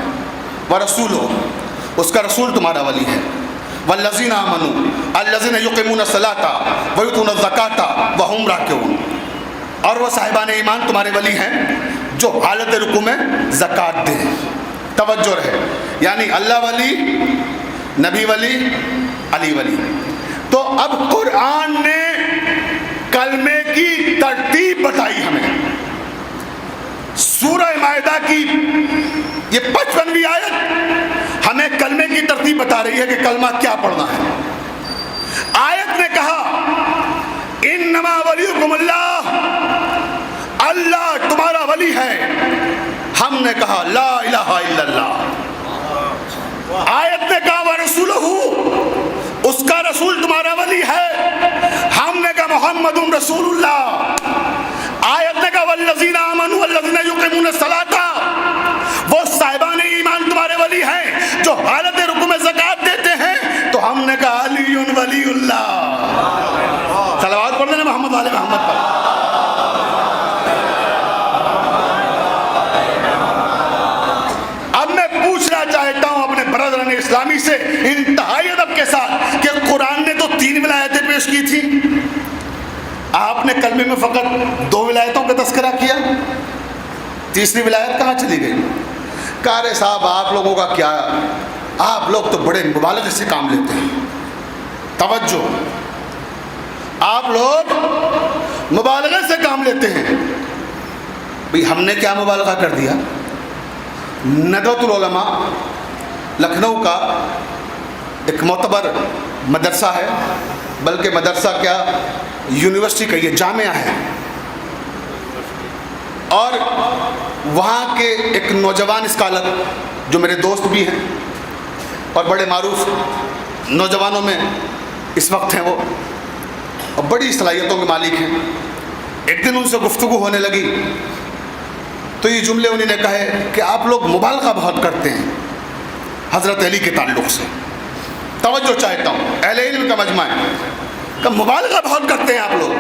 ورسولہ، اس کا رسول تمہارا ولی ہے، والذین آمنوا الذین یقیمون الصلاۃ ویؤتون الزکاۃ وہم راکعون، اور وہ صاحبان ایمان تمہارے ولی ہیں جو حالت رکوع میں زکوٰۃ دیں۔ توجہ رہے، یعنی اللہ ولی، نبی ولی، علی ولی۔ تو اب قرآن نے کلمے کی ترتیب بتائی ہمیں۔ سورہ مائدہ کی یہ 55ویں آیت ہمیں کلمے کی ترتیب بتا رہی ہے کہ کلمہ کیا پڑھنا ہے۔ آیت نے کہا انما ولیکم اللہ، اللہ تمہارا ولی ہے۔ ہم نے کہا لا الہ الا اللہ۔ آیت نے کہا ورسولہ، اس کا رسول تمہارا ولی ہے۔ ہم نے کہا محمد رسول اللہ۔ آیت نے کہا والذین آمنوا والذین یقیمون الصلاۃ، وہ صاحبان ایمان تمہارے ولی ہیں جو حالت رکوع میں زکوٰۃ دیتے ہیں۔ تو ہم نے کہا علی ولی اللہ۔ صلوات پڑھ لینا محمد والے محمد پر۔ اب میں پوچھنا چاہتا ہوں اپنے برادران اسلامی سے انتہائی ادب کے ساتھ کہ قرآن نے تو 3 ولایتیں پیش کی تھی، آپ نے کلمے میں فقط 2 ولایتوں کا تذکرہ کیا، تیسری ولایت کہاں چلی گئی؟ قاری صاحب آپ لوگوں کا کیا، آپ لوگ تو بڑے مبالغے سے کام لیتے ہیں۔ توجہ، آپ لوگ مبالغے سے کام لیتے ہیں۔ بھئی ہم نے کیا مبالغہ کر دیا؟ ندوۃ العلماء لکھنؤ کا ایک معتبر مدرسہ ہے، بلکہ مدرسہ کیا یونیورسٹی کا یہ جامعہ ہے، اور وہاں کے ایک نوجوان اسکالر جو میرے دوست بھی ہیں اور بڑے معروف نوجوانوں میں اس وقت ہیں، وہ اور بڑی صلاحیتوں کے مالک ہیں۔ ایک دن ان سے گفتگو ہونے لگی تو یہ جملے انہوں نے کہے کہ آپ لوگ مبالغہ بہت کرتے ہیں حضرت علی کے تعلق سے۔ توجہ چاہتا ہوں، اہل علم کا مجمع ہے کہ مبالغہ بہت کرتے ہیں آپ لوگ۔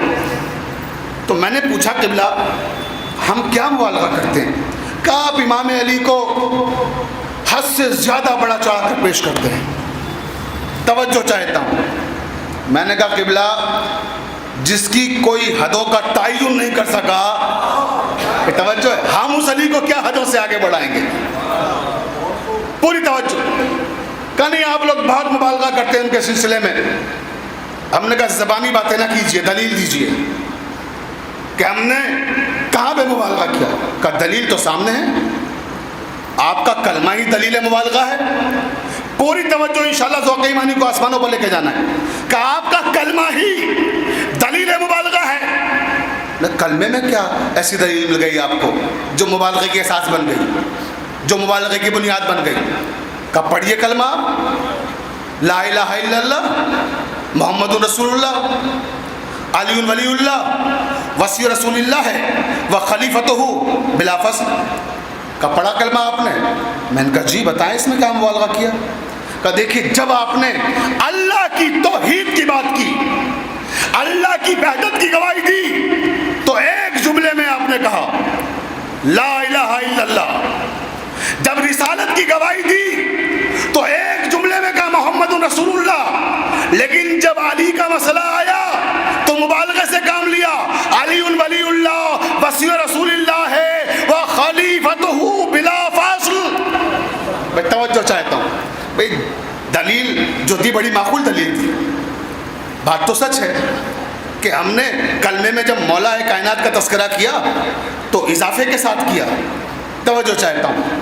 تو میں نے پوچھا قبلہ ہم کیا مبالغہ کرتے ہیں؟ کہ آپ امام علی کو حد سے زیادہ بڑا چڑھا کر پیش کرتے ہیں۔ توجہ چاہتا ہوں، میں نے کہا قبلہ جس کی کوئی حدوں کا تعین نہیں کر سکا، کہ توجہ ہے، ہم اس علی کو کیا حدوں سے آگے بڑھائیں گے؟ پوری توجہ۔ کہ نہیں آپ لوگ بہت مبالغہ کرتے ہیں ان کے سلسلے میں۔ ہم نے کہا زبانی باتیں نہ کیجئے، دلیل دیجئے کہ ہم نے کہاں پہ مبالغہ کیا۔ کہ دلیل تو سامنے ہے، آپ کا کلمہ ہی دلیل مبالغہ ہے۔ پوری توجہ، انشاءاللہ ذوق ایمانی کو آسمانوں پر لے کے جانا ہے کہ آپ کا کلمہ ہی دلیل مبالغہ ہے۔ کلمے میں کیا ایسی دلیل مل گئی آپ کو جو مبالغے کی اساس بن گئی، جو مبالغے کی بنیاد بن گئی؟ کہ پڑھیے کلمہ لا الہ الا اللہ محمد رسول اللہ علی ولی اللہ وصی رسول اللہ ہے وخلیفتہ بلا فصل۔ کا پڑھا کلمہ آپ نے؟ میں نے کہا جی بتائیں اس میں کیا مبالغہ کیا؟ کہ دیکھیے جب آپ نے اللہ کی توحید کی بات کی، اللہ کی وحدت کی گواہی دی، تو ایک جملے میں آپ نے کہا لا الہ الا اللہ۔ جب رسالت کی گواہی دی تو ایک جملے میں کہا محمد رسول اللہ۔ لیکن جب علی کا مسئلہ آیا تو مبالغے سے کام لیا، علی ولی اللہ وصی رسول اللہ ہے وخلیفتہ بلا فاصل۔ میں توجہ چاہتا ہوں، دلیل جو تھی بڑی معقول دلیل تھی، بات تو سچ ہے، کہ ہم نے کلمے میں جب مولا کائنات کا تذکرہ کیا تو اضافے کے ساتھ کیا. توجہ چاہتا ہوں,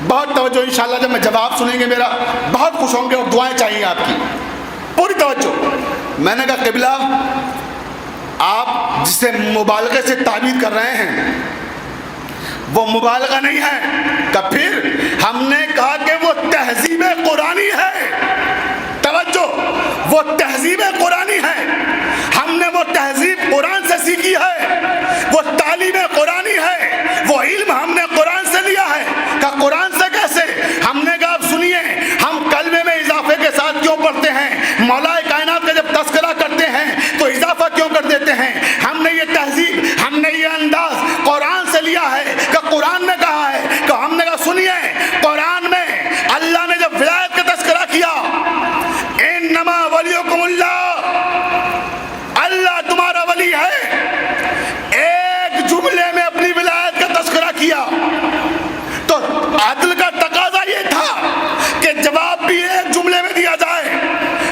بہت توجہ. انشاءاللہ جب میں جواب سنیں گے میرا بہت خوش ہوں گے اور دعائیں چاہیے آپ کی, پوری توجہ. میں نے کہا قبلہ آپ جسے مبالغے سے تعبیر کر رہے ہیں وہ مبالغہ نہیں ہے. کہ پھر ہم نے کہا کہ وہ تہذیب قرآنی ہے. توجہ, وہ تہذیب قرآنی ہے. ہم نے وہ تہذیب قرآن سے سیکھی ہے, وہ تعلیم قرآنی ہے, وہ علم ہم نے قرآن سے لیا ہے. کہ قرآن سے کیسے؟ ہم نے کہا آپ سنیے, ہم کلمے میں اضافے کے ساتھ کیوں پڑھتے ہیں؟ مولا کائنات کا جب تذکرہ کرتے ہیں تو اضافہ کیوں کر دیتے ہیں؟ ہم نے یہ تہذیب, ہم نے یہ انداز قرآن سے لیا ہے. کہ قرآن نے کہا ہے, کہ ہم نے کہا سنیے, قرآن میں اللہ نے جب ولایت کا تذکرہ کیا, انما ولیکم اللہ, اللہ تمہارا ولی ہے, ایک جملے میں اپنی ولایت کا تذکرہ کیا تو عدل کا تقاضا یہ تھا کہ جواب بھی ایک جملے میں دیا جائے.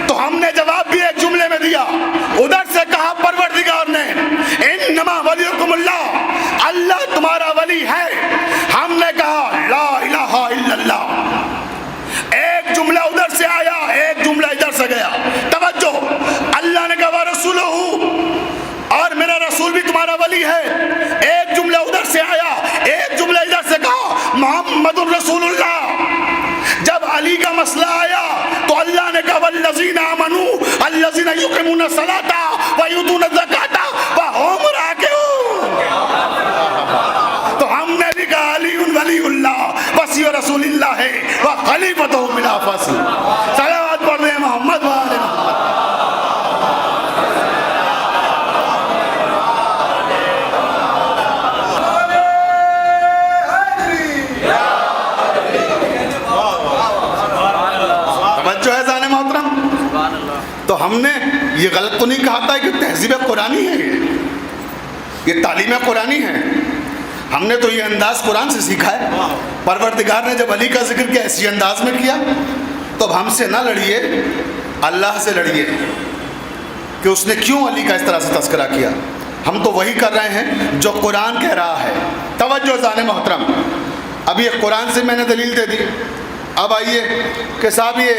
تو ہم نے جواب بھی ایک جملے میں دیا. ادھر سے کہا پروردگار نے انما ولیکم اللہ, اللہ تمہارا ولی ہے. ہم نے کہا لا الہ الا اللہ. ایک جملہ ادھر سے آیا, ایک جملہ ادھر سے گیا. توجہ, اللہ نے کہا رسولہ, اور میرا رسول بھی تمہارا ولی ہے. ایک جملہ ادھر سے آیا, ایک جملہ ادھر سے کہا محمد الرسول اللہ. جب علی کا مسئلہ آیا تو اللہ نے کہا والذین آمنوا الذین یقیمون الصلاۃ ویؤتون الزکاۃ وهم راکعون. تو ہم نے بھی کہا علی ولی اللہ وصی رسول اللہ ہے وخلیفۃہ من فصل. صلوات پڑھ رہے محمد وآل محمد. تو ہم نے یہ غلط تو نہیں کہا تھا کہ تہذیب قرآنی ہے, یہ تعلیم قرآنی ہے. ہم نے تو یہ انداز قرآن سے سیکھا ہے. پروردگار نے جب علی کا ذکر کیا ایسی انداز میں کیا تو اب ہم سے نہ لڑیے, اللہ سے لڑیے کہ اس نے کیوں علی کا اس طرح سے تذکرہ کیا. ہم تو وہی کر رہے ہیں جو قرآن کہہ رہا ہے. توجہ زان محترم, اب یہ قرآن سے میں نے دلیل دے دی. اب آئیے کہ صاحب یہ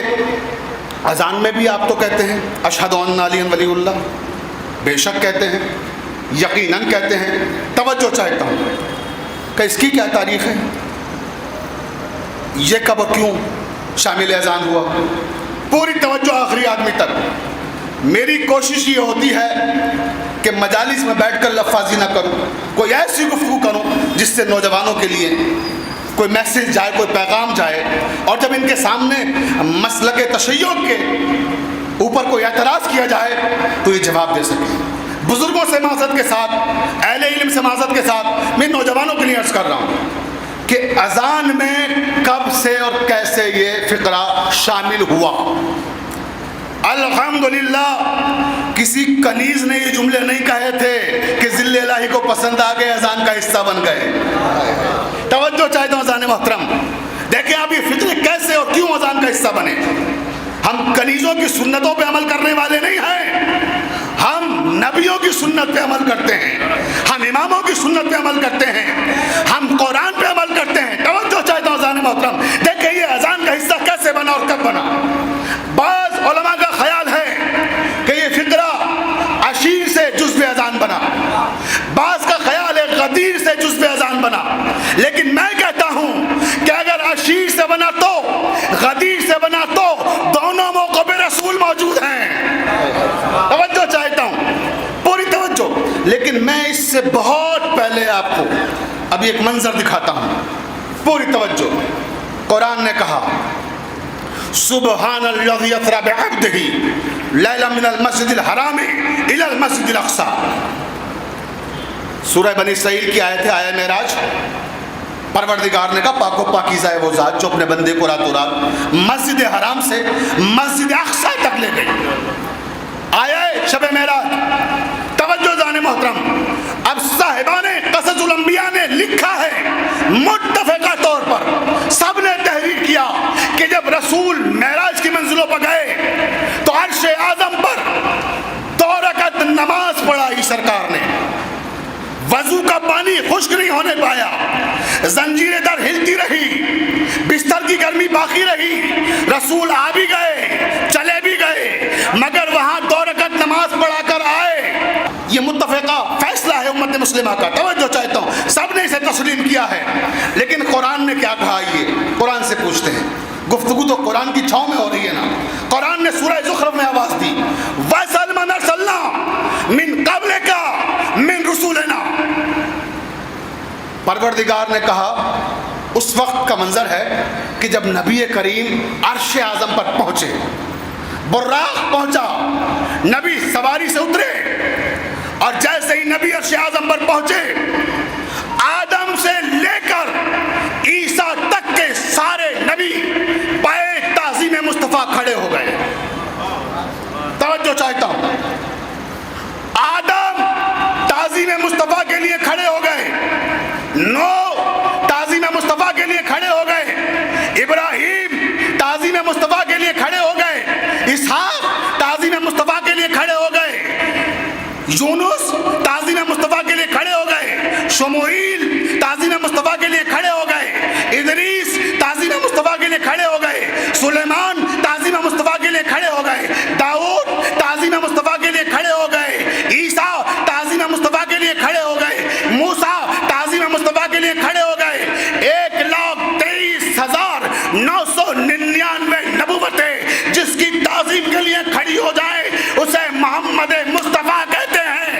اذان میں بھی آپ تو کہتے ہیں اشہد ان علی ولی اللہ, بے شک کہتے ہیں, یقیناً کہتے ہیں. توجہ چاہتا ہوں کہ اس کی کیا تاریخ ہے, یہ کب اور کیوں شامل اذان ہوا. پوری توجہ آخری آدمی تک. میری کوشش یہ ہوتی ہے کہ مجالس میں بیٹھ کر لفاظی نہ کروں, کوئی ایسی گفتگو کروں جس سے نوجوانوں کے لیے کوئی میسیج جائے, کوئی پیغام جائے, اور جب ان کے سامنے مسلک تشیع کے اوپر کوئی اعتراض کیا جائے تو یہ جواب دے سکے. بزرگوں سے معذرت کے ساتھ, اہل علم سے معذرت کے ساتھ میں نوجوانوں کے لیے عرض کر رہا ہوں کہ اذان میں کب سے اور کیسے یہ فقرہ شامل ہوا. الحمدللہ کسی کنیز نے یہ جملے نہیں کہے تھے کہ ذل الہی کو پسند آ گئے, اذان کا حصہ بن گئے. توجہ چاہتا ہوں اذان محترم, دیکھیں آپ یہ فطرے کیسے اور کیوں اذان کا حصہ بنے. ہم کنیزوں کی سنتوں پہ عمل کرنے والے نہیں ہیں, ہم نبیوں کی سنت پہ عمل کرتے ہیں, ہم اماموں کی سنت پہ عمل کرتے ہیں, ہم قرآن پہ عمل کرتے ہیں. توجہ چاہتا ہوں اذان محترم, دیکھیں یہ اذان کا حصہ کیسے بنا اور کب بنا. بعض علماء کا خیال ہے کہ یہ فقرہ عشیر سے جزو اذان بنا, بعض کا خیال ہے غدیر سے جزو اذان بنا. لیکن میں کہتا ہوں کہ اگر عشیر سے بنا تو غدیر سے بنا تو دونوں موقع پہ رسول موجود ہیں. توجہ چاہتا ہوں, پوری توجہ. لیکن میں اس سے بہت پہلے آپ کو ابھی ایک منظر دکھاتا ہوں, پوری توجہ. قرآن نے کہا سبحان الذی اسری بعبدہ لیلا من المسجد الحرام الی المسجد الاقصی. سورہ بنی اسرائیل کی آیت ہے, آیہ معراج. پروردگار نے کہا پاک و پاکیزہ ہے وہ ذات جو اپنے بندے کو راتوں رات مسجد حرام سے مسجد اقصی تک لے گئی. آیہ شب معراج. توجہ جان محترم, اب صاحبان قصص الانبیاء نے لکھا ہے متفقہ طور پر, سب نے تحریر کیا کہ جب رسول معراج کی منزلوں پر گئے تو عرش اعظم پر 2 رکعت نماز پڑھائی سرکار نے، وضو کا پانی خشک نہیں ہونے پایا، زنجیریں در ہلتی رہی، بستر کی گرمی باقی رہی، رسول آ بھی گئے چلے بھی گئے، مگر وہاں 2 رکعت نماز پڑھا کر آئے۔ یہ متفقہ فیصلہ ہے امت مسلمہ کا، توجہ چاہتا ہوں، سب نے اسے تسلیم کیا ہے، لیکن قرآن نے کیا کہا؟ یہ قرآن سے پوچھتے ہیں، گفتگو تو قرآن کی چھاؤں میں ہو رہی ہے نا۔ قرآن نے سورہ زخرف میں آواز دی، وَاسْأَلْ مَنْ أَرْسَلْنَا مِنْ قَبْلِكَ مِنْ رُسُلِنَا۔ پروردگار نے کہا اس وقت کا منظر ہے کہ جب نبی کریم عرش اعظم پر پہنچے، براق پہنچا، نبی سواری سے اترے، اور جیسے ہی نبی عرش اعظم پر پہنچے، آدم سے لے کر عیسیٰ تک کے سارے نبی پائے تعظیم مصطفیٰ کھڑے ہو گئے۔ توجہ چاہتا ہوں، آدم تعظیم مصطفیٰ کے لیے کھڑے ہو گئے، نو تعظیم مصطفیٰ کے لیے کھڑے ہو گئے، ابراہیم تعظیم مصطفیٰ کے لیے کھڑے ہو گئے، اسحاق تعظیم مصطفیٰ کے لیے کھڑے ہو گئے، یونس تعظیم مصطفیٰ کے لیے کھڑے ہو گئے، شموئیل تعظیم مصطفیٰ کے لیے کھڑے ہو گئے، ادریس تعظیم مصطفیٰ کے لیے کھڑے ہو گئے، سلیمان تعظیم مصطفیٰ کے لیے کھڑے ہو گئے، داؤد تعظیم مصطفیٰ کے لیے کھڑے ہو گئے، عیسیٰ تعظیم مصطفیٰ کے لیے کھڑے ہو گئے، موسیٰ تعظیم مصطفیٰ کے لیے کھڑے ہو گئے۔ 1,23,999 نبوتیں جس کی تعظیم کے لیے کھڑی ہو جائے اسے محمد مصطفیٰ کہتے ہیں۔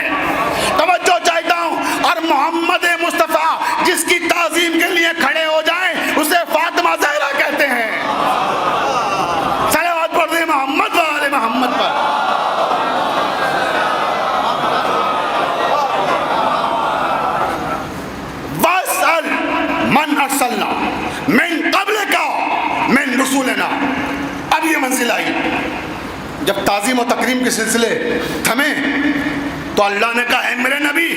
توجہ چاہتا ہوں، اور محمد مصطفیٰ جس کی تعظیم کے لیے کھڑے ہو جائیں اسے فاطمہ زہرا کہتے ہیں۔ صلوات پڑھ دیں محمد و آل محمد پر۔ وَاسْأَلْ مَنْ أَرْسَلْنَا مِنْ قَبْلِكَ مِنْ رُسُولِنَا۔ اب یہ منزل آئی، جب تعظیم و تکریم کے سلسلے تھمے تو اللہ نے کہا اے میرے نبی،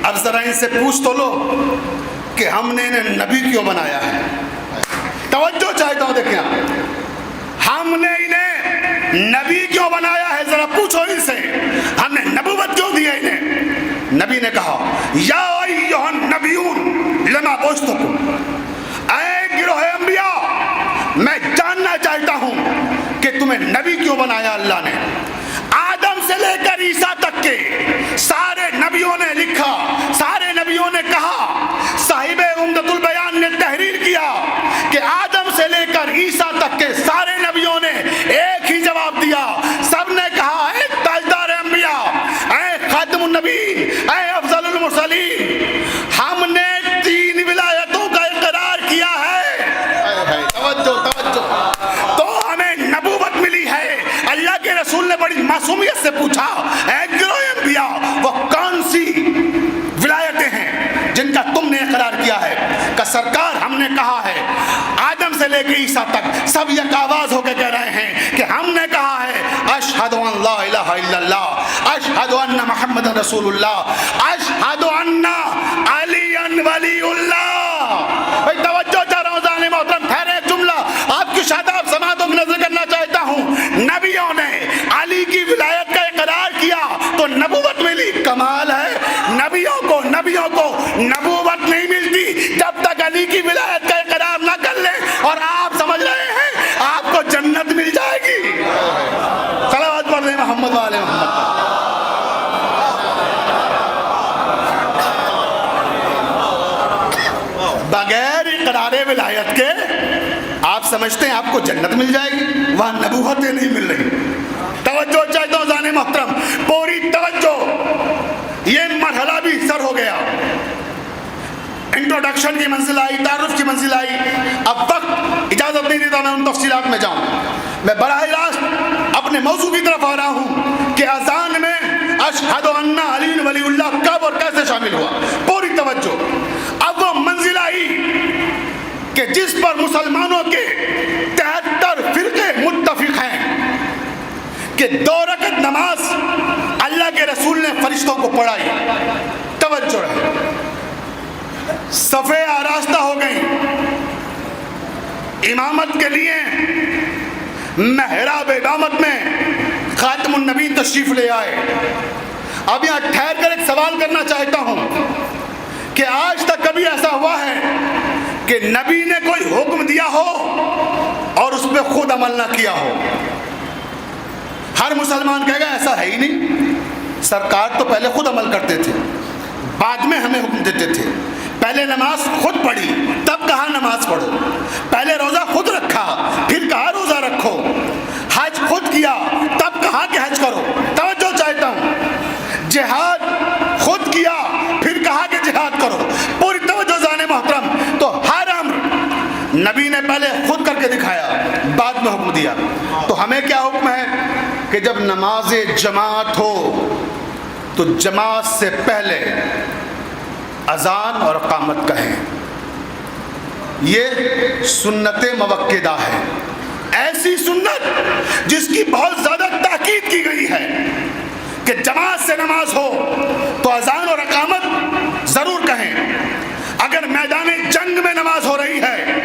اب ذرا ان سے پوچھ تو لو کہ ہم نے انہیں نبی کیوں بنایا ہے۔ توجہ چاہتا ہوں، دیکھیں ہم نے انہیں نبی کیوں بنایا ہے، ذرا پوچھو ان سے، ہم نے نبوت کیوں دی ہے انہیں۔ نبی نے کہا یا ایھا النبیون لما بعثتکم، اے گروہ انبیاء میں جاننا چاہتا ہوں کہ تمہیں نبی کیوں بنایا اللہ نے۔ آدم سے لے کر عیسیٰ تک کے سارے نبیوں نے لکھا، سارے نبیوں نے کہا، صاحب عمدۃ البیان نے تحریر کیا کہ آدم سے لے کر عیسیٰ تک کے سارے نبیوں نے ایک ہی جواب دیا، سب نے کہا اے تاجدار انبیاء، اے خاتم النبیین، اے افضل المرسلین، ہم نے 3 ولایتوں کا اقرار کیا ہے۔ توجہ، تو ہمیں نبوت ملی ہے۔ اللہ کے رسول نے بڑی معصومیت سے پوچھا اے گروہ انبیاء وہ کون سی ولایتیں ہیں جن کا تم نے اقرار کیا ہے؟ کہ سرکار ہم نے کہا ہے، آدم سے لے کے عیسیٰ تک سب یک آواز ہو کے کہہ رہے ہیں کہ ہم نے کہا ہے اشہد ان لا الہ الا اللہ، اشہد ان محمد رسول اللہ، اشہد ان علی ولی اللہ۔ بھائی توجہ چاہ رہا ہوں ذہن محترم، ٹھہرے ایک جملہ آپ کی شاداب سماعتوں کی نظر کرنا چاہتا ہوں۔ نبیوں نے علی کی ولایت کا اقرار کیا تو نبوت ملی، کمال ہے۔ نبیوں کو نبوت نہیں ملتی جب تک علی کی ولایت کا اقرار نہ کر لیں، اور آپ سمجھ رہے ہیں آپ کو جنت مل جائے گی۔ صلوات پڑھ دیں محمد و آل محمد پر۔ بغیر اقرار ولایت کے آپ سمجھتے ہیں آپ کو جنت مل جائے گی، وہاں نبوتیں نہیں مل رہی۔ توجہ چاہتا ہوں ذہن محترم، پوری توجہ، یہ مرحلہ بھی سر ہو گیا، انٹروڈکشن کی منزل آئی، تعارف کی منزل آئی۔ اب وقت اجازت نہیں دیتا میں ان تفصیلات میں جاؤں، میں براہ راست اپنے موضوع کی طرف آ رہا ہوں کہ اذان میں اشہد ان علی ولی اللہ کب اور کیسے شامل ہوا۔ پوری توجہ، اب وہ منزل آئی کہ جس پر مسلمانوں کے 73 فرقے متفق ہیں کہ 2 رکعت نماز اللہ کے رسول نے فرشتوں کو پڑھائی۔ توجہ رہے، صفیں آراستہ ہو گئیں، امامت کے لیے محراب امامت میں خاتم النبیین تشریف لے آئے. اب یہاں ٹھہر کر ایک سوال کرنا چاہتا ہوں کہ آج تک کبھی ایسا ہوا ہے کہ نبی نے کوئی حکم دیا ہو اور اس پہ خود عمل نہ کیا ہو؟ ہر مسلمان کہے گا ایسا ہے ہی نہیں. سرکار تو پہلے خود عمل کرتے تھے، بعد میں ہمیں حکم دیتے تھے. پہلے نماز خود پڑھی، تب کہا نماز پڑھو. پہلے روزہ خود رکھا، پھر کہا روزہ رکھو. حج خود کیا، تب کہا کہ حج کرو. توجہ چاہتا ہوں. جہاد خود کیا، پھر کہا کہ جہاد کرو. پوری توجہ زانے محترم. تو ہر امر نبی نے پہلے خود کر کے دکھایا، بعد میں حکم دیا. تو ہمیں کیا حکم ہے کہ جب نماز جماعت ہو تو جماعت سے پہلے اذان اور اقامت کہیں. یہ سنت موقدہ ہے، ایسی سنت جس کی بہت زیادہ تاکید کی گئی ہے کہ جماعت سے نماز ہو تو اذان اور اقامت ضرور کہیں. اگر میدان جنگ میں نماز ہو رہی ہے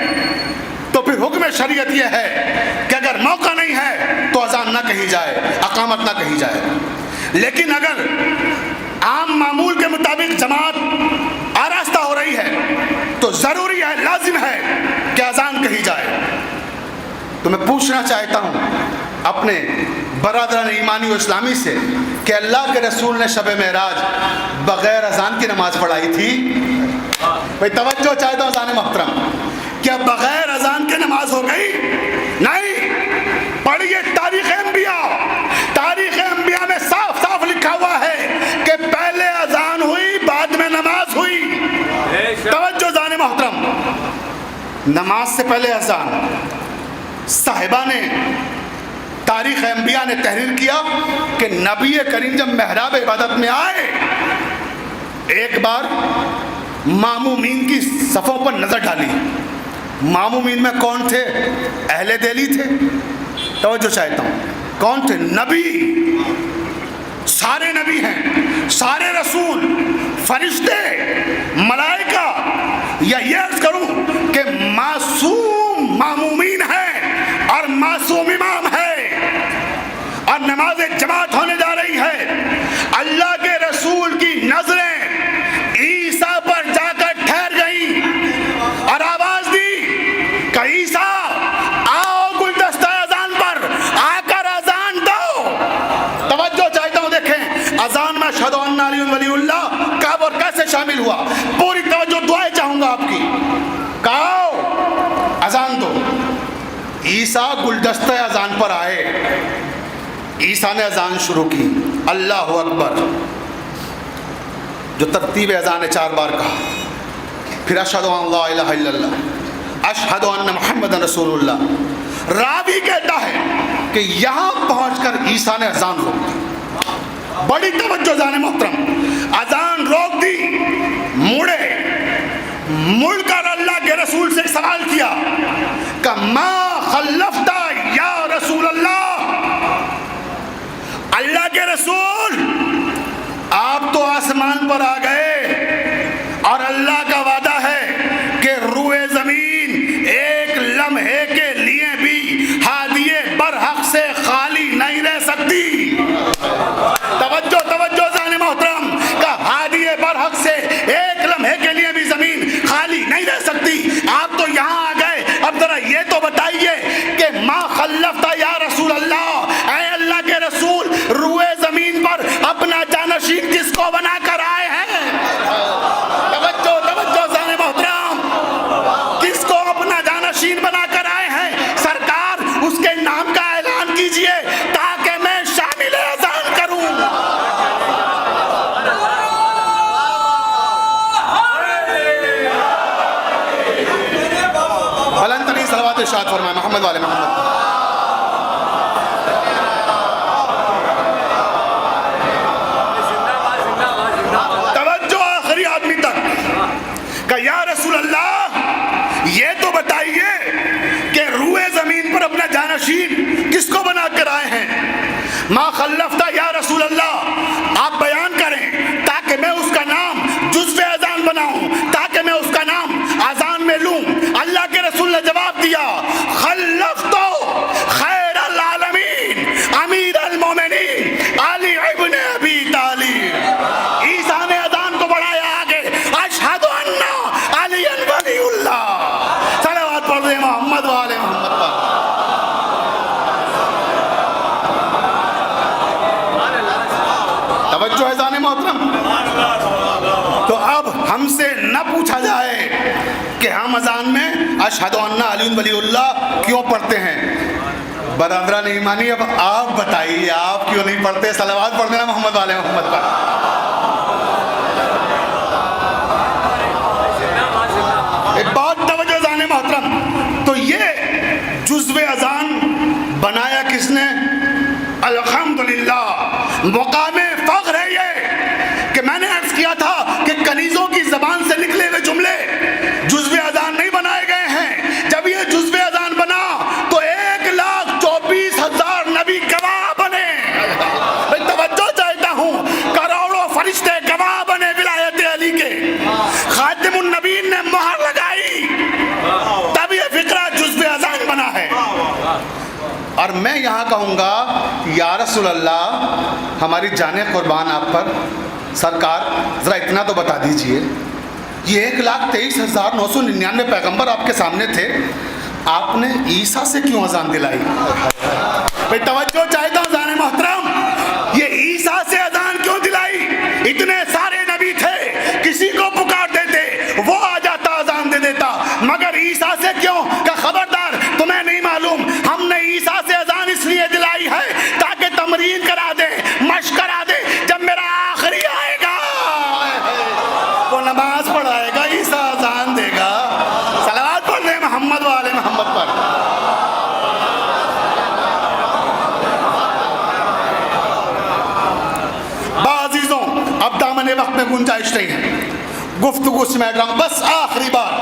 تو پھر حکم شریعت یہ ہے کہ اگر موقع نہیں ہے تو اذان نہ کہی جائے، اقامت نہ کہی جائے. لیکن اگر عام معمول کے مطابق جماعت آراستہ ہو رہی ہے تو ضروری ہے، لازم ہے کہ اذان کہی جائے. تو میں پوچھنا چاہتا ہوں اپنے برادران ایمانی و اسلامی سے کہ اللہ کے رسول نے شب معراج بغیر اذان کی نماز پڑھائی تھی؟ بھائی توجہ چاہتا ہوں زانے محترم. کیا بغیر اذان کے نماز ہو گئی؟ نہیں. پڑھیے تاریخ انبیاء. تاریخ انبیاء میں صاف صاف لکھا ہوا ہے کہ پہلے اذان ہوئی، بعد میں نماز ہوئی. توجہ زانے محترم. نماز سے پہلے اذان. صاحبہ نے تاریخ انبیاء نے تحریر کیا کہ نبی کریم جب محراب عبادت میں آئے، ایک بار مامومین کی صفوں پر نظر ڈالی. مامومین میں کون تھے؟ اہل دہلی تھے. توجہ چاہتا ہوں. کون تھے؟ نبی. سارے نبی ہیں، سارے رسول، فرشتے، ملائکہ، یا یہ عرض کروں کہ معصوم مامومین ہیں اور معصوم امام ہے، اور نماز جماعت ہونے جا رہی ہے. اللہ کے رسول کی نظریں عیسیٰ پر جا کر ٹھہر گئی اور آواز دی کہ عیسیٰ آؤ گلدستہ اذان پر آ کر اذان دو. توجہ چاہتا ہوں. دیکھیں اذان میں اشہد ان علی ولی اللہ کب اور کیسے شامل ہوا. پوری توجہ دعائیں چاہوں گا آپ کی. کہو اذان دو. عیسیٰ گلدستہ اذان پر آئے. عیسیٰ نے اذان شروع کی. اللہ اکبر. جو ترتیب اذان نے 4 بار کہا. پھر اشہد ان لا الہ الا اللہ، اشہد ان محمد رسول اللہ. راوی کہتا ہے کہ یہاں پہنچ کر عیسیٰ نے اذان روک دی. بڑی توجہ زانے محترم. اذان روک دی، مڑے، مڑ کر اللہ کے رسول سے سوال کیا کہ ما خلفتا یا رسول اللہ. اللہ کے رسول آپ تو آسمان پر آ گئے اور اللہ کا وعدہ ہے کہ روئے زمین ایک لمحے کے لیے بھی ہادی برحق سے خالی نہیں رہ سکتی. توجہ توجہ زانے محترم کہ ہادی برحق سے ایک لمحے کے لیے بھی زمین خالی نہیں رہ سکتی. آپ تو یہاں آ گئے. اب ذرا یہ تو بتائیے کہ ما خلفتا یا رسول اللہ، اے اللہ کے رسول روئے زمین پر اپنا جانشین کس کو بنا کر آئے ہیں؟ توجہ توجہ زانے محترم. کس کو اپنا جانشین بنا کر آئے ہیں؟ سرکار اس کے نام کا اعلان کیجئے تاکہ میں شامل اذان کروں. بلند ترین صلوات ارشاد فرمائے محمد والے محمد. توجہ آخری آدمی تک کہ یا رسول اللہ یہ تو بتائیے کہ روئے زمین پر اپنا جانشین کس کو بنا کر آئے ہیں؟ ما خلفتا یا رسول اللہ آپ بیان کریں تاکہ میں اس کا نام جزو اذان بناؤں، تاکہ میں اس کا نام اذان میں لوں. اللہ کے رسول نے جواب دیا خلفتو خیر العالمین امیر المومنین اب ہم سے نہ پوچھا جائے کہ ہم اذان میں اشہد ان علی ولی اللہ کیوں پڑھتے ہیں۔ برادران ایمانی، اب آپ بتائیے آپ کیوں نہیں پڑھتے؟ صلوات پڑھ دینا محمد والے محمد پر۔ ایک بات توجہ جانے محترم، تو یہ جزو اذان بنایا کس نے؟ الحمدللہ، مقام فخر ہے یہ کہ میں نے عرض کیا تھا کہ کنیزوں کی زبان سے نکلے ہوئے جملے جزو اذان نہیں بنائے گئے ہیں۔ جب یہ جزو اذان بنا تو 1,24,000 نبی گواہ بنے۔ میں توجہ چاہتا ہوں، کروڑوں فرشتے گواہ بنے ولایت علی کے۔ خاتم النبیین نے مہر لگائی، تب یہ فقرہ جزو اذان بنا ہے۔ اور میں یہاں کہوں گا یا رسول اللہ، ہماری جانیں قربان آپ پر، سرکار ذرا اتنا تو بتا دیجئے، یہ 1,23,999 پیغمبر آپ کے سامنے تھے، آپ نے عیسیٰ سے کیوں اذان دلائی؟ بھئی توجہ چاہتا ہوں جانے محترم، یہ عیسیٰ سے اذان کیوں دلائی؟ اتنے سارے نبی تھے، کسی کو پکار دیتے وہ آ جاتا اذان دے دیتا، مگر عیسیٰ سے کیوں؟ کہ خبردار تمہیں نہیں معلوم، ہم نے عیسیٰ سے اذان اس لیے دلائی ہے تاکہ تمرین کرا دے، مشق کرا دے، جب میرا آخری آئے گا وہ نماز پڑھائے گا، عیسیٰ اذان دے گا۔ صلوات پڑھ دیں محمد والے محمد پر۔ عزیزوں، اب دامن وقت میں گنجائش نہیں ہے، گفتگو سمیٹ رہا ہوں، بس آخری بات،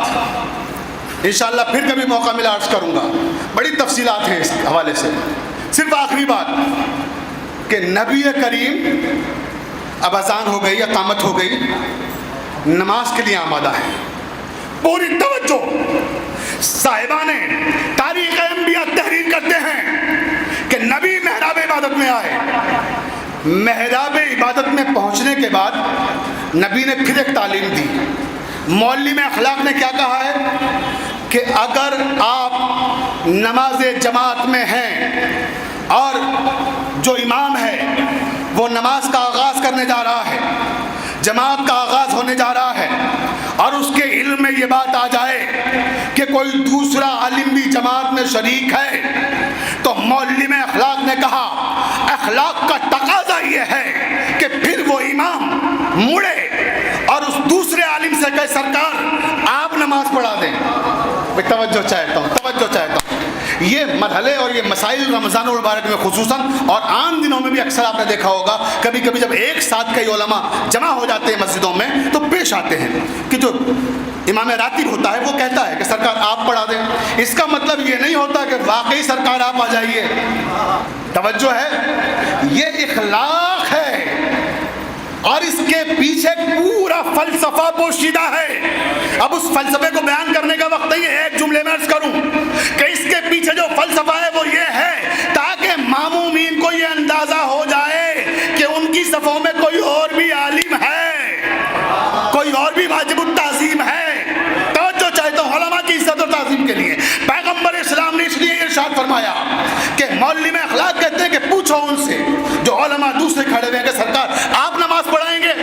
انشاءاللہ پھر کبھی موقع ملا عرض کروں گا، بڑی تفصیلات ہیں اس حوالے سے، صرف آخری بات کہ نبی کریم اب اذان ہو گئی، اقامت ہو گئی، نماز کے لیے آمادہ ہے۔ پوری توجہ، صاحبان تاریخ انبیاء تحریر کرتے ہیں کہ نبی محراب عبادت میں آئے، محراب عبادت میں پہنچنے کے بعد نبی نے پھر ایک تعلیم دی۔ معلم اخلاق نے کیا کہا ہے کہ اگر آپ نماز جماعت میں ہیں اور جو امام ہے وہ نماز کا آغاز کرنے جا رہا ہے، جماعت کا آغاز ہونے جا رہا ہے، اور اس کے علم میں یہ بات آ جائے کہ کوئی دوسرا عالم بھی جماعت میں شریک ہے، تو معلم اخلاق نے کہا اخلاق کا تقاضا یہ ہے کہ پھر وہ امام مڑے اور اس دوسرے عالم سے کہے سرکار آپ نماز پڑھا دیں۔ توجہ چاہتا ہوں، توجہ چاہتا ہوں، یہ مرحلے اور یہ مسائل رمضان المبارک میں خصوصاً اور عام دنوں میں بھی اکثر آپ نے دیکھا ہوگا، کبھی کبھی جب ایک ساتھ کئی علماء جمع ہو جاتے ہیں مسجدوں میں تو پیش آتے ہیں کہ جو امام راتب ہوتا ہے وہ کہتا ہے کہ سرکار آپ پڑھا دیں۔ اس کا مطلب یہ نہیں ہوتا کہ واقعی سرکار آپ آ جائیے، توجہ ہے، یہ اخلاق ہے اور اس کے پیچھے پورا فلسفہ پوشیدہ ہے۔ اب اس فلسفے کو بیان کرنے کا وقت نہیں ہے، ایک جملے میں عرض کروں کہ اس کے پیچھے جو فلسفہ ہے وہ یہ ہے تاکہ معمومین کو یہ اندازہ ہو جائے کہ ان کی صفوں میں کوئی اور بھی عالم ہے، کوئی اور بھی واجب التعظیم ہے۔ توجہ چاہتا ہوں علماء کی عزت اور تعظیم کے لیے پیغمبر اسلام نے اس لیے ارشاد فرمایا کہ معلم اخلاق کہتے ہیں کہ پوچھو ان سے جو علماء دوسرے کھڑے ہوئے ہیں کہ سرکار آپ نماز پڑھائیں گے؟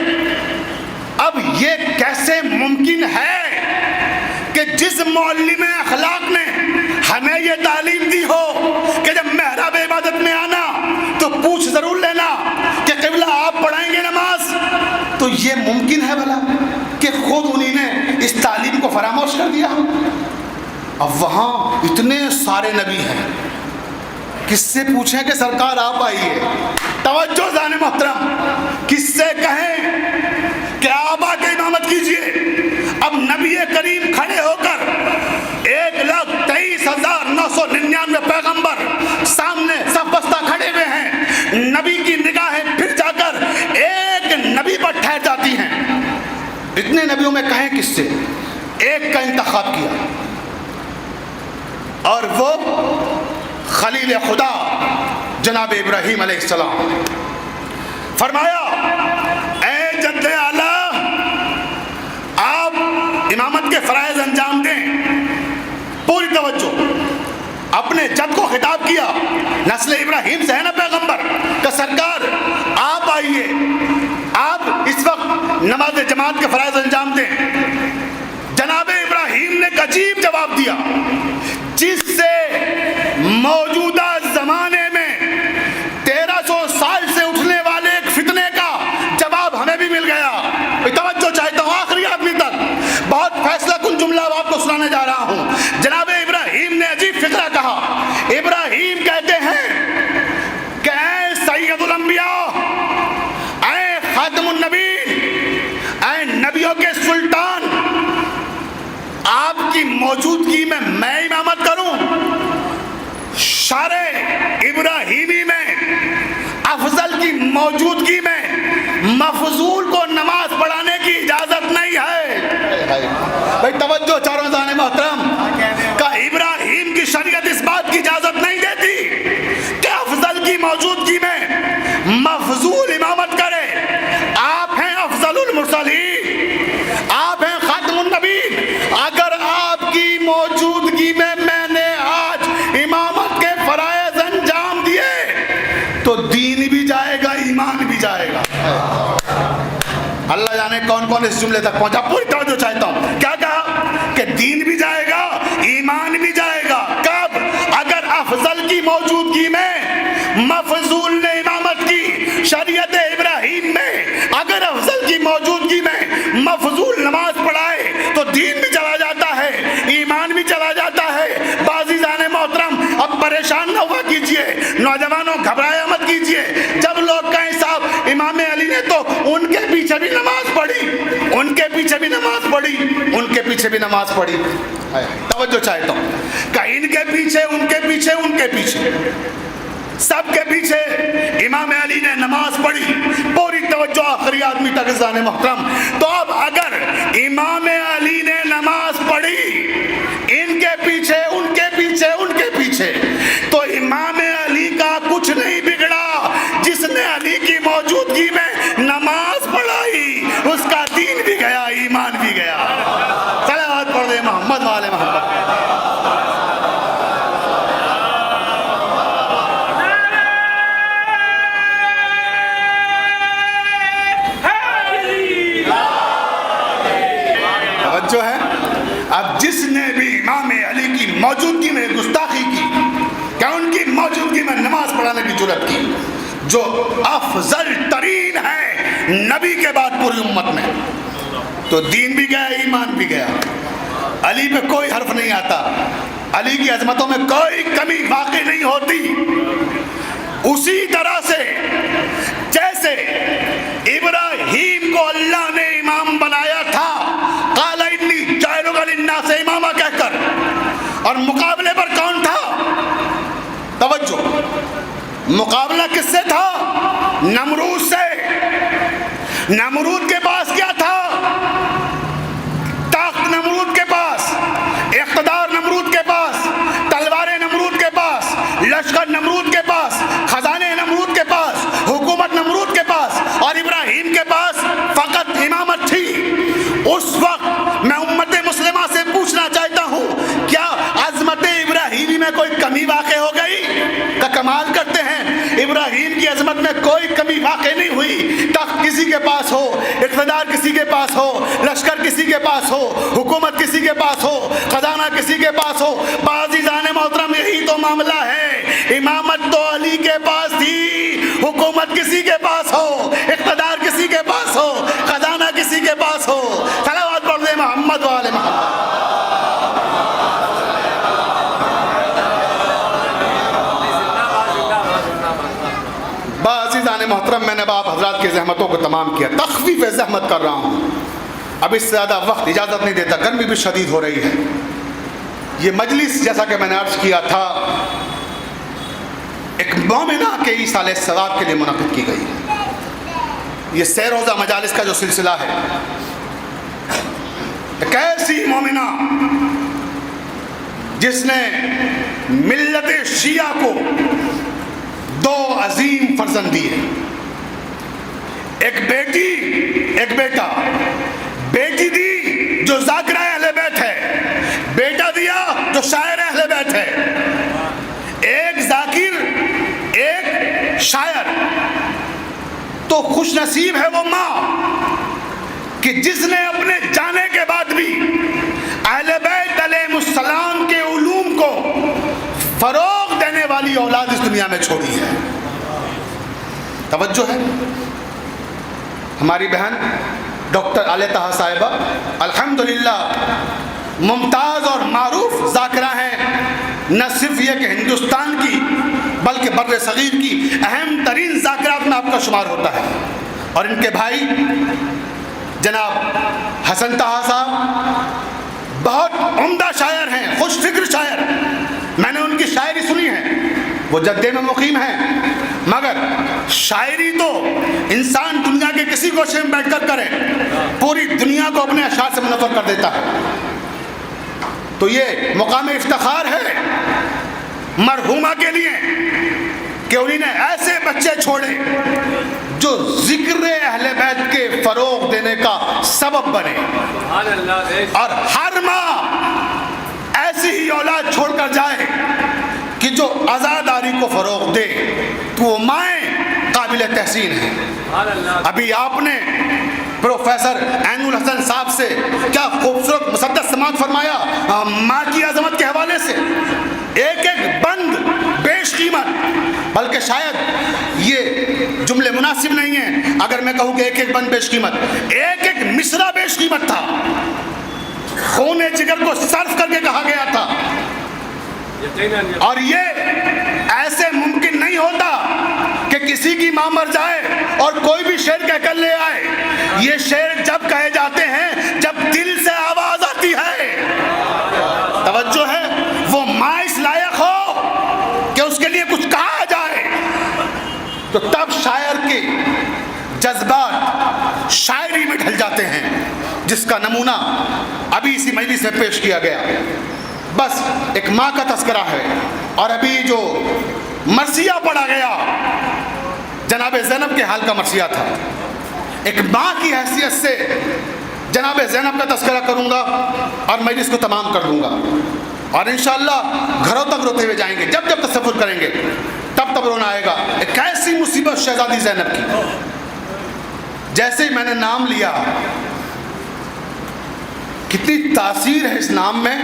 اب یہ کیسے ممکن ہے کہ جس معلم اخلاق نے ہمیں یہ تعلیم دی ہو کہ جب محراب عبادت میں آنا تو پوچھ ضرور لینا کہ قبلہ آپ پڑھائیں گے نماز، تو یہ ممکن ہے بھلا کہ خود انہی نے اس تعلیم کو فراموش کر دیا؟ اب وہاں اتنے سارے نبی ہیں، کس سے پوچھیں کہ سرکار آپ آئیے؟ توجہ جانے محترم، کس سے کہیں کہ آپ آ کے امامت کیجئے؟ اب نبی کریم کھڑے ہو کر 1,23,999 پیغمبر سامنے صف بستہ کھڑے ہوئے ہیں، نبی کی نگاہیں پھر جا کر ایک نبی پر ٹھہر جاتی ہیں۔ اتنے نبیوں میں کہیں کس سے؟ ایک کا انتخاب کیا اور وہ خلیل خدا جناب ابراہیم علیہ السلام۔ فرمایا اے جد اعلیٰ، آپ امامت کے فرائض انجام دیں۔ پوری توجہ، اپنے جد کو خطاب کیا، نسل ابراہیم سے ہے نا پیغمبر، کہ سرکار آپ آئیے، آپ اس وقت نماز جماعت کے فرائض انجام دیں۔ جناب ابراہیم نے ایک عجیب جواب دیا جس سے موجودہ زمانے میں 1300 سال سے اٹھنے والے ایک فتنے کا جواب ہمیں بھی مل گیا۔ توجہ چاہتا ہوں آخری آدمی تک، بہت فیصلہ کن جملہ آپ کو سنانے جا رہا ہوں۔ جناب ابراہیم نے عجیب فقرہ کہا۔ ابراہیم کہتے ہیں کہ اے سید الانبیاء، اے خاتم النبی، اے نبیوں کے سلطان، آپ کی موجودگی میں امامت کروں؟ شارع ابراہیمی میں افضل کی موجودگی میں مفضول کو نماز پڑھانے کی اجازت نہیں ہے۔ بھائی توجہ چاروں زانے محترم، کہ ابراہیم کی شریعت اس بات کی اجازت نہیں دیتی کہ افضل کی موجودگی میں مفضول امامت کرے۔ آپ ہیں افضل المرسلین، آپ ہیں خاتم النبی، اگر آپ کی موجودگی میں نے آج امامت کے فرائض انجام دیے تو دین بھی جائے گا، ایمان بھی جائے گا۔ اللہ جانے کون کون اس جملے تک پہنچا۔ پوری توجہ چاہتا ہوں۔ کیا کہا کہ دین بھی جائے گا، ایمان بھی جائے گا۔ کب؟ اگر افضل کی موجودگی میں مفضول نے امامت کی۔ شریعت ابراہیم میں اگر افضل کی موجودگی میں مفضول نماز پڑھائے تو دین بھی چلا جاتا ہے، ایمان بھی چلا جاتا ہے۔ بازیزان محترم، اب پریشان نہ ہوا کیجئے، نوجوانوں گھبرایا مت کیجئے۔ جب لوگ کہیں صاحب امام علی نے تو ان کے پیچھے بھی نماز پڑھی، ان کے پیچھے بھی نماز پڑھی، ان کے پیچھے بھی نماز پڑھی۔ توجہ چاہتا ہوں کہ ان کے پیچھے، ان کے پیچھے، ان کے پیچھے، سب کے پیچھے امام علی نے نماز پڑھی۔ پوری توجہ آخری آدمی تک زانے محترم۔ تو اب اگر امام علی نے نماز پڑھی ان کے پیچھے، ان کے پیچھے، ان کے پیچھے، تو امام علی کا کچھ نہیں بگڑا۔ جس نے علی کی موجودگی میں نماز پڑھائی اس کا دین بھی گیا، ایمان بھی گیا۔ صلوات پڑھ دے محمد والے محمد۔ جو ہے اب جس نے بھی امام علی کی موجودگی میں گستاخی کی، کہ ان کی موجودگی میں نماز پڑھانے کی جرات کی، جو افضل ترین ہے نبی کے بعد پوری امت میں، تو دین بھی گیا، ایمان بھی گیا۔ علی پہ کوئی حرف نہیں آتا، علی کی عظمتوں میں کوئی کمی واقع نہیں ہوتی۔ اسی طرح سے جیسے ابراہیم کو اللہ نے امام بنایا تھا، قال انی جاعلک للناس اماما کہہ کر، اور مقابلے پر کون تھا؟ توجہ، مقابلہ کس سے تھا؟ نمرود سے۔ نمرود کے پاس کیا تھا؟ طاقت نمرود کے پاس، اقتدار نمرود کے پاس، تلواریں نمرود کے پاس، لشکر نمرود کے پاس، خزانے نمرود کے پاس، حکومت نمرود کے پاس، اور ابراہیم کے پاس فقط امامت تھی۔ اس وقت میں امت مسلمہ سے پوچھنا چاہتا ہوں، کیا عظمت ابراہیمی میں کوئی کمی واقع ہو گئی؟ کا کمال کرتے ہیں، ابراہیم کی عظمت میں کوئی کمی واقع نہیں ہوئی۔ تخت کسی کے پاس ہو، اقتدار کسی کے پاس ہو، لشکر کسی کے پاس ہو، حکومت کسی کے پاس ہو، خزانہ کسی کے پاس ہو، باعزیزان محترم یہی تو معاملہ ہے۔ امامت تو علی کے پاس تھی، حکومت کسی کے پاس ہو، اقتدار کسی کے پاس ہو، خزانہ کسی کے پاس ہو۔ صلوات پڑھ دے محمد والے محمد۔ باعزیزان محترم، میں نے آپ حضرات کی زحمتوں کو تمام کیا، تخفیف زحمت کر رہا ہوں، اب اس سے زیادہ وقت اجازت نہیں دیتا، گرمی بھی شدید ہو رہی ہے۔ یہ مجلس جیسا کہ میں نے عرض کیا تھا ایک مومنہ کے ایصال ثواب کے لیے منعقد کی گئی ہے۔ یہ سیر روزہ مجالس کا جو سلسلہ ہے، ایک ایسی مومنہ جس نے ملت شیعہ کو دو عظیم فرزند دیے، ایک بیٹی ایک بیٹا۔ بیٹی دی جو ذاکرہ اہل بیت ہے، بیٹا دیا جو شاعر اہل بیت ہے۔ ایک ذاکر ایک شاعر، تو خوش نصیب ہے وہ ماں کہ جس نے اپنے جانے کے بعد بھی اہل بیت علیہ السلام کے علوم کو فروغ دینے والی اولاد اس دنیا میں چھوڑی ہے. توجہ ہے. ہماری بہن ڈاکٹر عالیہ طہا صاحبہ الحمدللہ ممتاز اور معروف ذاکرہ ہیں، نہ صرف یہ کہ ہندوستان کی بلکہ بر صغیر کی اہم ترین ذاکرات میں آپ کا شمار ہوتا ہے. اور ان کے بھائی جناب حسن طہا صاحب بہت عمدہ شاعر ہیں، خوش فکر شاعر. میں نے ان کی شاعری سنی ہے، وہ جدے میں مقیم ہیں، مگر شاعری تو انسان دنیا کے کسی گوشے میں بیٹھ کر کرے، پوری دنیا کو اپنے اشعار سے منور کر دیتا ہے. تو یہ مقام افتخار ہے مرحومہ کے لیے کہ انہوں نے ایسے بچے چھوڑے جو ذکر اہل بیت کے فروغ دینے کا سبب بنے، اور ہر ماں ایسی ہی اولاد چھوڑ کر جائے کہ جو عزاداری کو فروغ دے، تو وہ مائیں قابل تحسین ہیں. ابھی آپ نے پروفیسر عین الحسن صاحب سے کیا خوبصورت مسدس سماعت فرمایا ماں کی عظمت کے حوالے سے. ایک ایک بند بیش قیمت، بلکہ شاید یہ جملے مناسب نہیں ہیں اگر میں کہوں کہ ایک ایک بند بیش قیمت، ایک ایک مصرع بیش قیمت تھا. خون جگر کو صرف کر کے کہا گیا تھا. اور یہ ایسے ممکن نہیں ہوتا کہ کسی کی ماں مر جائے اور کوئی بھی شعر کہہ کر لے آئے. یہ شعر جب کہے جاتے ہیں جب دل سے آواز آتی ہے. توجہ ہے. وہ ماں اس لائق ہو کہ اس کے لیے کچھ کہا جائے تو تب شاعر کے جذبات شاعری میں ڈھل جاتے ہیں، جس کا نمونہ ابھی اسی مجلس میں پیش کیا گیا. بس ایک ماں کا تذکرہ ہے. اور ابھی جو مرثیہ پڑھا گیا جناب زینب کے حال کا مرثیہ تھا. ایک ماں کی حیثیت سے جناب زینب کا تذکرہ کروں گا اور مجلس کو تمام کر دوں گا. اور انشاءاللہ گھروں تک روتے ہوئے جائیں گے. جب جب تصور کریں گے تب تب رونا آئے گا. ایک ایسی مصیبت شہزادی زینب کی، جیسے ہی میں نے نام لیا، کتنی تاثیر ہے اس نام میں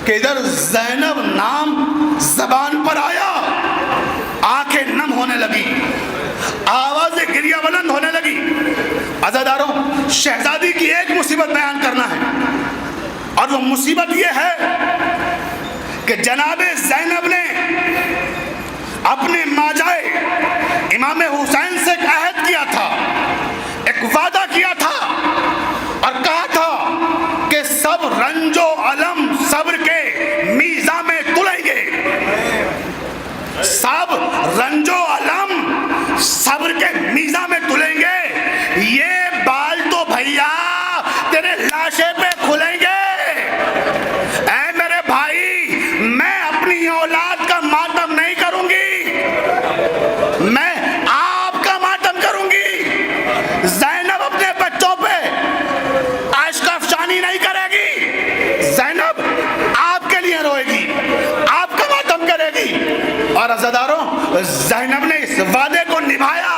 کہ ادھر زینب نام زبان پر آیا، آنکھیں نم ہونے لگی، آواز گریہ بلند ہونے لگی. عزاداروں، شہزادی کی ایک مصیبت بیان کرنا ہے، اور وہ مصیبت یہ ہے کہ جناب زینب نے اپنے ماجائے امام حسین سے ایک عہد کیا تھا، ایک وعدہ کیا تھا، اور کہا تھا کہ سب رنج و علم صبر کے میزاں میں تلیں گے. سب رنج و علم صبر کے میزاں میں تلیں گے. یہ بال تو بھیا تیرے لاشے پہ کھلیں گے. اے میرے بھائی، میں اپنی اولاد کا ماتم نہیں کروں گی، میں آپ کا ماتم کروں گی. زینب اپنے بچوں پہ اشک افشانی نہیں کرے گی. زینب آپ کے لیے روئے گی، آپ کا ماتم کرے گی. اور عزاداروں، زینب نے اس وعدے کو نبھایا.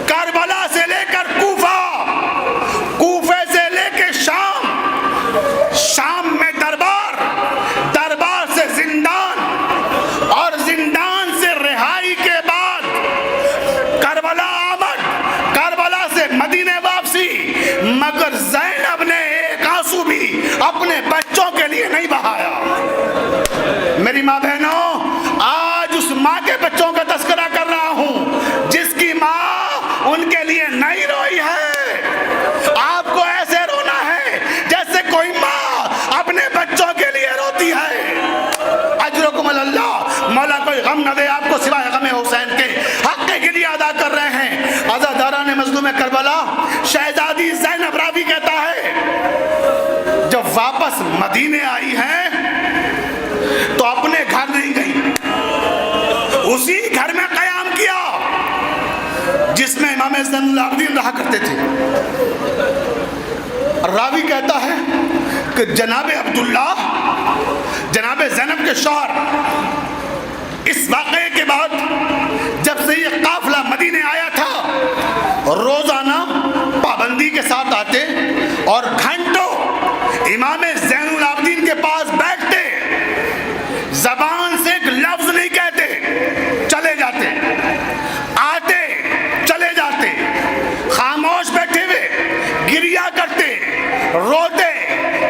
کربلا سے لے کر کوفہ، کوفے سے لے کے شام، شام میں دربار، دربار سے زندان، اور زندان سے رہائی کے بعد کربلا آمد، کربلا سے مدینے واپسی. مگر زینب نے ایک آنسو بھی اپنے بچوں کے لیے نہیں بہایا. میری ماں بہنوں، آج اس ماں کے بچوں کا تذکرہ کر رہا ہوں جس کی ماں ان کے لیے نہیں روئی ہے. آپ کو ایسے رونا ہے جیسے کوئی ماں اپنے بچوں کے لیے روتی ہے. اجرکم اللہ، مولا کوئی غم نہ دے آپ کو سوائے غم حسین کے. حق کے لیے ادا کر رہے ہیں. عزاداران مظلوم کربلا، شہزادی زینب راوی کہتا ہے جب واپس مدینے آئی ہے تو اپنے گھر نہیں گئی، اسی گھر میں قیام کیا جس میں امام زین العابدین رہا کرتے تھے. راوی کہتا ہے کہ جناب عبداللہ، جناب زینب کے شوہر، اس واقعے کے بعد جب سے یہ قافلہ مدینے آیا تھا روزانہ پابند پابندی کے ساتھ آتے اور گھنٹوں امام زین العابدین کے پاس بیٹھتے، زبان سے ایک لفظ نہیں کہتے، چلے جاتے، آتے چلے جاتے، خاموش بیٹھے ہوئے گریا کرتے، روتے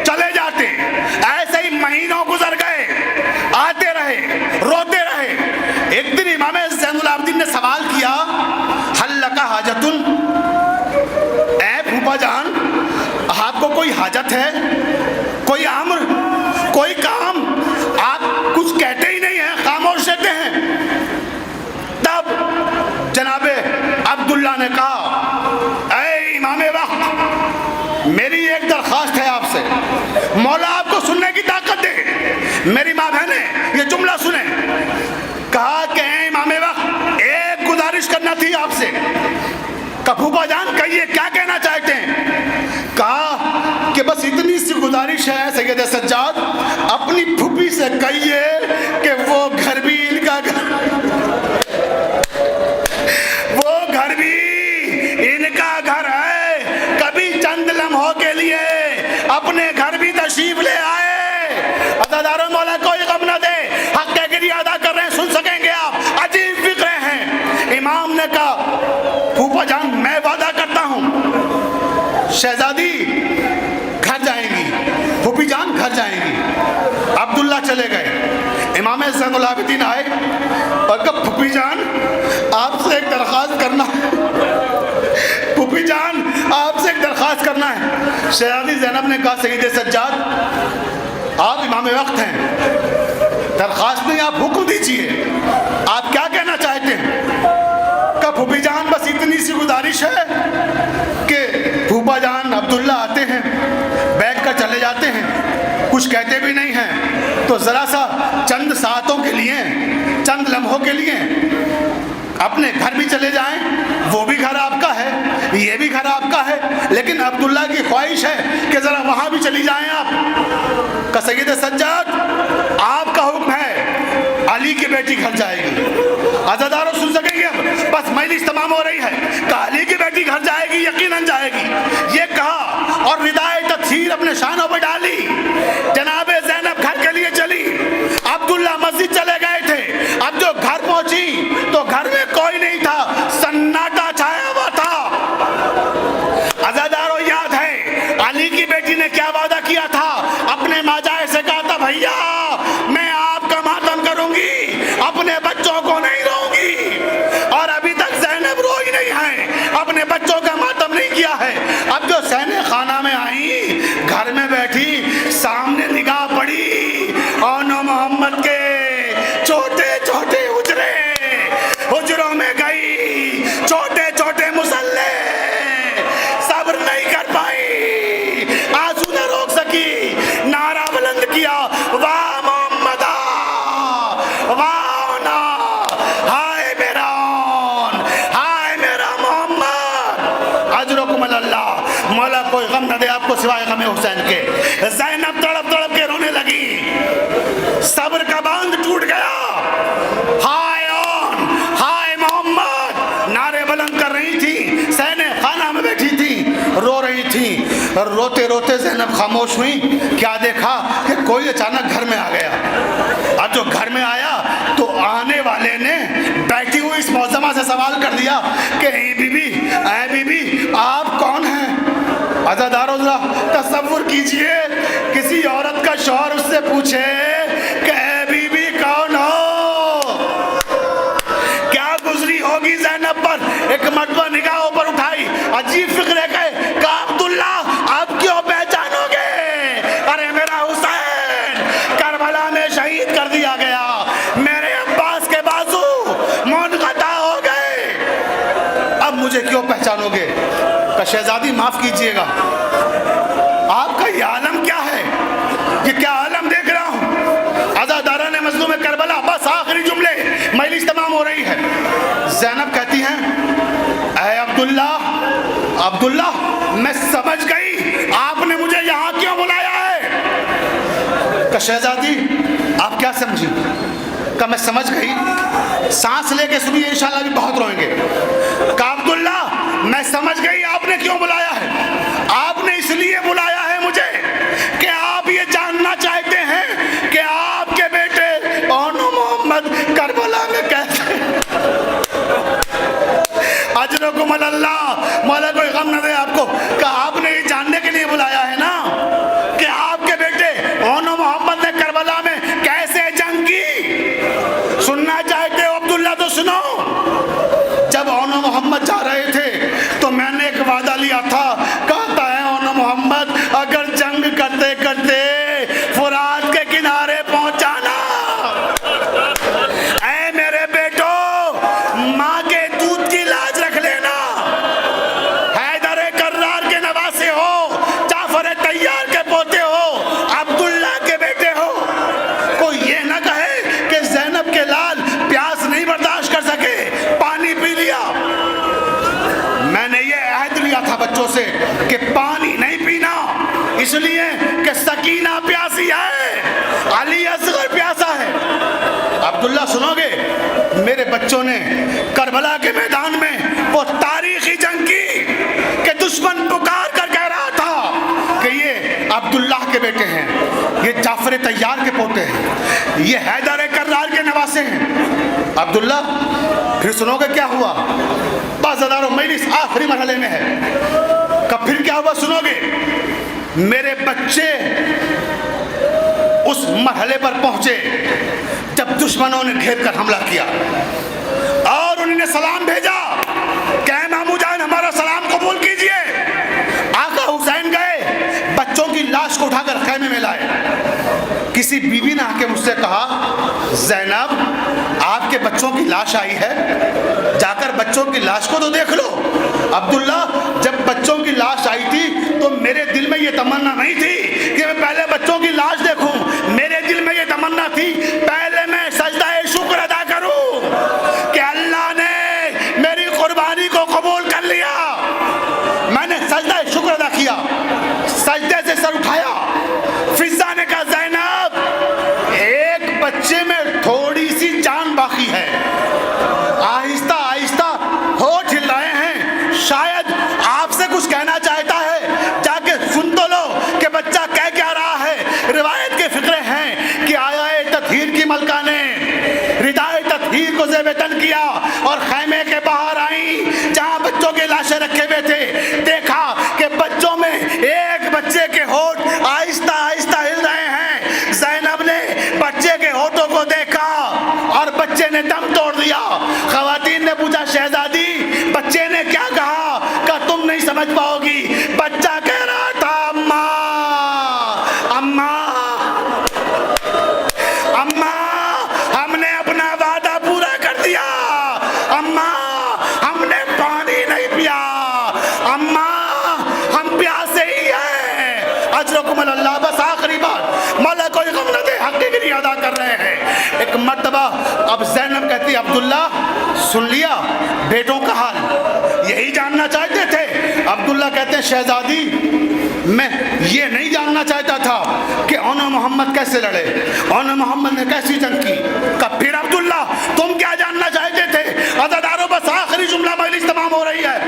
چلے جاتے۔ ایسے ہی مہینوں گزر گئے، آتے رہے، روتے رہے۔ ایک دن امام زین العابدین نے سوال کیا، حل لک حاجتن، اے پھوپھا جان آپ کو کوئی حاجت ہے، کوئی امر، کوئی کام؟ آپ کچھ کہتے ہی نہیں ہیں، خاموش رہتے ہیں۔ تب جناب عبداللہ نے کہا، اے امام وقت، میری ایک درخواست ہے آپ سے، مولا آپ کو سننے کی طاقت دے، میری ماں بہنیں یہ جملہ سنیں۔ کہا کہ اے امام وقت، ایک گزارش کرنا تھی آپ سے۔ پھوپھا جان کہیے کیا کہنا چاہتے ہیں؟ کہا کہ بس اتنی سی گزارش ہے سید سجاد، اپنی پھوپھی سے کہیے کہ وہ گھر بھی ان کا گھر ہے، کبھی چند لمحوں کے لیے اپنے گھر بھی تشریف لے آئے۔ عزاداروں مولا کوئی غم نہ دے، حق کے لیے ادا کر رہے ہیں، سن سکیں گے آپ، عجیب فکرے ہیں۔ امام نے کہا، پھوپھا جان میں وعدہ کرتا ہوں شہزادی گھر جائیں گی، پھوپھی جان گھر جائیں گی۔ عبداللہ چلے گئے، امام زین العابدین آئے اور کہا پھوپھی جان آپ سے ایک درخواست کرنا ہے، پھوپھی جان آپ سے ایک درخواست کرنا ہے۔ شہزادی زینب نے کہا سید سجاد آپ امام وقت ہیں، درخواست نہیں آپ حکم دیجئے، آپ کیا کہنا چاہتے ہیں؟ کہ پھوپھی جان بس اتنی سی گزارش ہے کہ پھوپھا جان عبداللہ آتے ہیں، بیٹھ کر چلے جاتے ہیں، کچھ کہتے بھی نہیں ہیں، تو ذرا سا چند ساعتوں کے لیے، چند لمحوں کے لیے اپنے گھر بھی چلے جائیں، وہ بھی گھر آپ کا ہے، یہ بھی گھر آپ کا ہے، لیکن عبداللہ کی خواہش ہے کہ ذرا وہاں بھی چلی جائیں آپ۔ کہ سید سجاد آپ کا حکم ہے، علی کی بیٹی گھر جائے گی۔ عزاداروں سن سکیں گے، بس مجلس تمام ہو رہی ہے کہ علی کی بیٹی گھر جائے گی، یقیناً جائے گی، یہ کہا اور ردائے تطہیر اپنے شانوں پہ ڈالی، جناب زینب گھر کے لیے چلی۔ عبداللہ مسجد چلے گئے تھے، اب جو گھر پہنچی تو گھر میں کوئی نہیں تھا، سناٹا چھایا ہوا تھا۔ عزاداروں یاد ہے علی کی بیٹی نے کیا وعدہ کیا تھا؟ اپنے ماجائے سے کہا تھا بھیا میں آپ کا ماتم کروں گی، اپنے بچوں کو نہیں روں گی، اور ابھی تک زینب روئی نہیں ہے، اپنے بچوں کا ماتم نہیں کیا ہے۔ اب جو سینے خانہ میں آئی، گھر میں بیٹھی، سامنے نگاہ پڑی اون محمد کے چھوٹے چھوٹے حجروں میں گئی، چھوٹے چھوٹے مسلح، صبر نہیں کر پائی، آنسو نہ روک سکی، نعرہ بلند کیا، واہ محمدہ، واہ نا، ہائے میرا اون، ہائے میرا محمد، اجرکم اللہ، مولا کوئی غم نہ دے آپ کو سوائے غم حسین کے۔ زینب تڑپ تڑپ کے رونے لگی، صبر کا باندھ ٹوٹ گیا، ہائے اون، ہائے محمد، نعرے بلند کر رہی تھی، سینے خانہ میں بیٹھی تھی، رو رہی تھی، روتے روتے زینب خاموش ہوئی۔ کیا دیکھا کہ کوئی اچانک گھر میں آ گیا۔ اب جو گھر میں آیا تو آنے والے نے بیٹھی ہوئی اس معظمہ سے سوال کر دیا کہ اے بی بی آپ کون ہیں؟ عزاداروں ذرا تصور کیجئے کسی عورت کا شوہر اس سے پوچھے کہ اے بی بی کون ہو، کیا گزری ہوگی زینب پر؟ ایک مرتبہ نگاہوں پر اٹھائی، عجیب فکرے گئے کہ عبداللہ آپ کیوں پہچانو گے؟ ارے میرا حسین کربلا میں شہید کر دیا گیا، میرے عباس کے بازو منقطع ہو گئے، اب مجھے کیوں پہچانو گے؟ کہ شہزادی معاف کیجئے گا، آپ کا یہ عالم کیا ہے؟ یہ کیا عالم دیکھ رہا ہوں؟ عزادارہ نے مظلوم کربلا، بس آخری جملے، مجلس تمام ہو رہی ہے۔ زینب کہتی ہیں اے عبداللہ میں سمجھ گئی آپ نے مجھے یہاں کیوں بلایا ہے۔ کہ شہزادی آپ کیا سمجھی؟ کہ میں سمجھ گئی، سانس لے کے سنیے انشاءاللہ بھی بہت روئیں گے۔ کہ عبداللہ میں سمجھ گئی آپ نے کیوں بلایا ہے. آپ نے اس لیے بلایا ہے مجھے کہ آپ یہ جاننا چاہتے ہیں کہ آپ کے بیٹے اونو محمد کربلا میں کیسے. اجرکم اللہ، مولا کوئی غم نہ دے آپ کو. کہ آپ نے یہ جاننے کے لیے بلایا ہے نا کہ آپ کے بیٹے اونو محمد نے کربلا میں کیسے جنگ کی. سننا چاہتے ہو عبداللہ تو سنو. جب اونو محمد جا رہے تھے تو میں نے ایک وعدہ لیا تھا. کہتا ہے اونو محمد اگر جنگ کرتے کرتے فرات کے کنارے پہنچ جانا، اے میرے بیٹو ماں کے دودھ کی لاج رکھ لینا. حیدر کرار کے نواسے ہو، جعفر طیار کے پوتے ہو، عبداللہ کے بیٹے ہو. کوئی یہ نہ کہے کہ زینب کے لال پیاس نہیں برداشت کر سکے، پانی پی لیا. میں نے یہ عہد لیا تھا بچوں سے کہ پانی نہیں پینا، اس لیے کہ سکینہ پیاسی ہے، علی اصغر پیاسا ہے. عبداللہ سنو گے، میرے بچوں نے کربلا کے میدان میں وہ تاریخی جنگ کی کہ دشمن پکار کر کہہ رہا تھا کہ یہ عبداللہ کے بیٹے ہیں، یہ جعفر طیار کے پوتے ہیں، یہ حیدر کرار کے نواسے ہیں. عبداللہ پھر سنو گے کیا ہوا. بازدارو مجلس آخری مرحلے میں ہے. کب پھر کیا ہوا سنو گے. میرے بچے اس مرحلے پر پہنچے جب دشمنوں نے گھیر کر حملہ کیا اور انہوں نے سلام بھیجا کہ اے مامو جان ہمارا سلام قبول کیجئے. آقا حسین گئے، بچوں کی لاش کو اٹھا کر خیمے میں لائے. کسی بیوی نے آ کے مجھ سے کہا زینب آپ کے بچوں کی لاش آئی ہے، جا کر بچوں کی لاش کو تو دیکھ لو. عبداللہ جب بچوں کی لاش آئی تھی تو میرے دل میں یہ تمنا نہیں تھی کہ میں پہلے بچوں کی لاش دیکھوں. میرے دل میں یہ تمنا تھی پہلے میں سجدہ شکر ادا کروں کہ اللہ نے میری قربانی کو قبول کر لیا. میں نے سجدہ شکر ادا کیا، سجدے سے سر اٹھایا. فضا نے کہا زینب ایک بچے میں تھوڑی سی جان باقی ہے. آہستہ آہستہ ہوٹھ ہل رہے ہیں، شاید آپ سے کچھ کہنا چاہتا ہے، جا کے سن تو لو کہ بچہ کہہ کیا رہا ہے. روایت کے فقرے ہیں کہ آیا تطہیر کی ملکہ نے ردائے تطہیر کو زیب تن کیا اور خیمے کے باہر آئیں جہاں بچوں کے لاشیں رکھے ہوئے تھے. دیکھا کہ بچوں میں ایک بچے کے ہونٹ آہستہ آہستہ ہل رہے ہیں. زینب نے بچے کے ہونٹوں کو دیکھا اور بچے نے دم توڑ دیا. خواتین نے پوچھا شہزادی بچے نے کیا کہا؟ کہ تم نہیں سمجھ پاؤ گی. بچہ کہہ رہا تھا اماں اماں اماں ہم نے اپنا وعدہ پورا کر دیا، اماں ہم نے پانی نہیں پیا، اماں ہم پیاسے ہی ہیں. اجرکم اللہ. بس آخری بات، مولا کوئی غم نہ دے، حق کی گری ادا کر رہے ہیں. ایک مرتبہ اب زینب کہتی عبداللہ سن لیا بیٹوں کا حال، یہی جاننا چاہتے تھے. عبداللہ کہتے ہیں شہزادی میں یہ نہیں جاننا چاہتا تھا کہ اونو محمد کیسے لڑے، اونو محمد نے کیسی جنگ کی. کب پھر عبداللہ تم کیا جاننا چاہتے تھے؟ عزادارو بس آخری جملہ مجلس تمام ہو رہی ہے.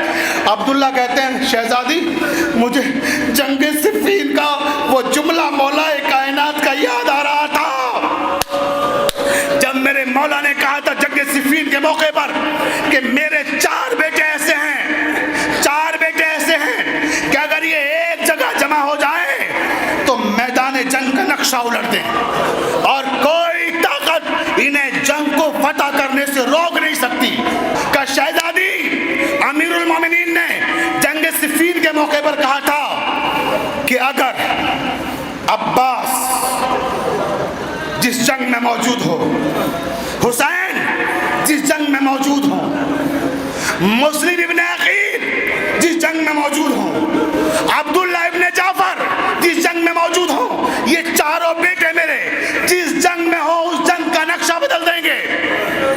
عبداللہ کہتے ہیں شہزادی مجھے جنگ صفین کا وہ جملہ مولا کائنات کا یاد آ رہا تھا جب میرے مولا نے کہا تھا جنگ صفین کے موقع پر کہ میرے چار بیٹے ایسے ہیں کہ اگر یہ ایک جگہ جمع ہو جائیں تو میدان جنگ کا نقشہ الٹ دیں اور کوئی طاقت انہیں جنگ کو فتح کرنے سے روک نہیں سکتی. کہ شہزادی امیر المومنین نے جنگ صفین کے موقع پر کہا تھا کہ اگر عباس جس جنگ میں موجود ہو، حسین جس جنگ میں موجود ہو، مسلم ابن عقیل جس جنگ میں موجود ہوں، عبداللہ ابن جعفر جس جنگ میں موجود ہوں، یہ چاروں بیٹے میرے جس جنگ میں ہو اس جنگ کا نقشہ بدل دیں گے.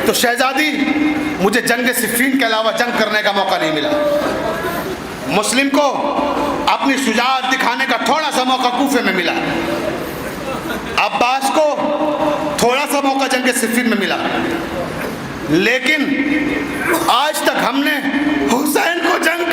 تو شہزادی مجھے جنگ صفین کے علاوہ جنگ کرنے کا موقع نہیں ملا. مسلم کو اپنی شجاعت دکھانے کا تھوڑا سا موقع کوفے میں ملا، عباس کو تھوڑا سا موقع جنگ صفین میں ملا، لیکن آج تک ہم نے حسین کو جنگ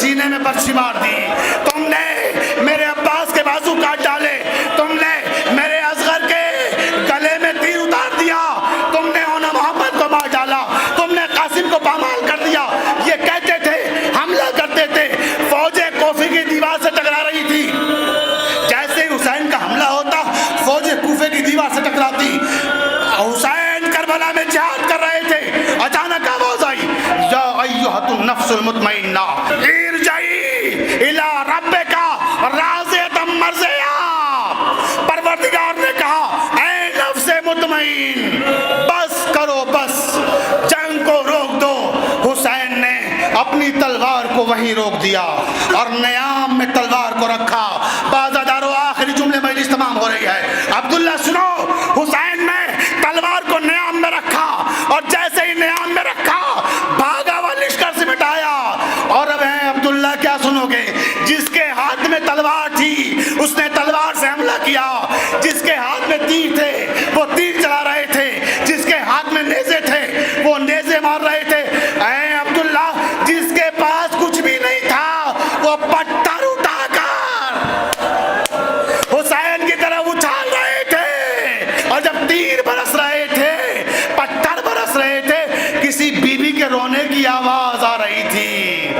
سینے میں برچھی مار دی، تم نے میرے عباس کے بازو کاٹ ڈالے، تم نے میرے اصغر کے گلے میں تیر اتار دیا، تم نے اونا محمد کو مار ڈالا، تم نے قاسم کو پامال کر دیا. یہ کہتے تھے، حملہ کرتے تھے. فوج کوفے کی دیوار سے ٹکرا رہی تھی، جیسے ہی حسین کا حملہ ہوتا فوج کوفے کی دیوار سے ٹکراتی. حسین کربلا میں جہاد کر رہے تھے، اچانک آواز آئی، یا ایھا النفس المطمئنہ ارجعی الی ربک راضیۃ مرضیہ. پروردگار نے کہا، اے نفس مطمئن، بس کرو، بس جنگ کو روک دو. حسین نے اپنی تلوار کو وہیں روک دیا اور نیام میں تلوار کو رکھا. بازادارو آخری جملے مجلس تمام ہو رہی ہے، عبداللہ سنو. حسین نے تلوار کو نیام میں رکھا اور جیسے ہی نیام میں رکھا بھاگا ہوا لشکر سے مٹایا. اور اب ہیں عبداللہ کیا سنو گے؟ جس کے ہاتھ میں تلوار تھی اس نے تلوار سے حملہ کیا، جس کے ہاتھ میں تیر تھے وہ تیر چلا رہے تھے، جس کے ہاتھ میں نیزے تھے وہ نیزے مار رہے تھے. اے عبداللہ، جس کے پاس کچھ بھی نہیں تھا وہ پتھر اٹھا کر حسین کی طرف اچھال رہے تھے. اور جب تیر برس رہے تھے، پتھر برس رہے تھے، کسی بیوی کے رونے کی آواز آ رہی تھی.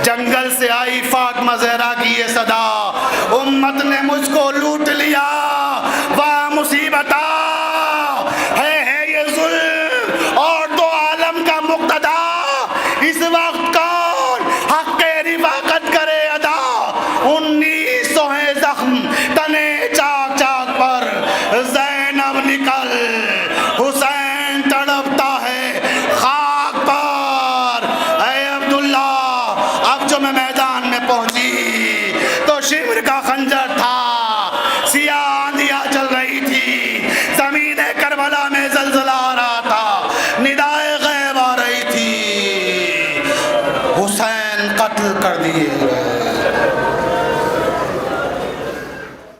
جنگل سے آئی فاطمہ زہرا کی یہ صدا، امت نے مجھ کو لوٹ لیا، واہ مصیبتہ ہے یہ ظلم اور دو عالم کا مقتدا. اس وقت کون حق کے رفاقت کرے ادا؟ 1900 ہے زخم تنے چاک چاک پر، زینب نکل، حسین تڑپتا ہے خاک پر. اے عبداللہ، اب جو میں میدان میں پہنچی تو شمر کا خنجر تھا، سیاہ آندھیاں چل رہی تھی، زمین کربلا میں زلزلہ آ رہا تھا، ندائے غیب آ رہی تھی. حسین قتل کر دیے گئے.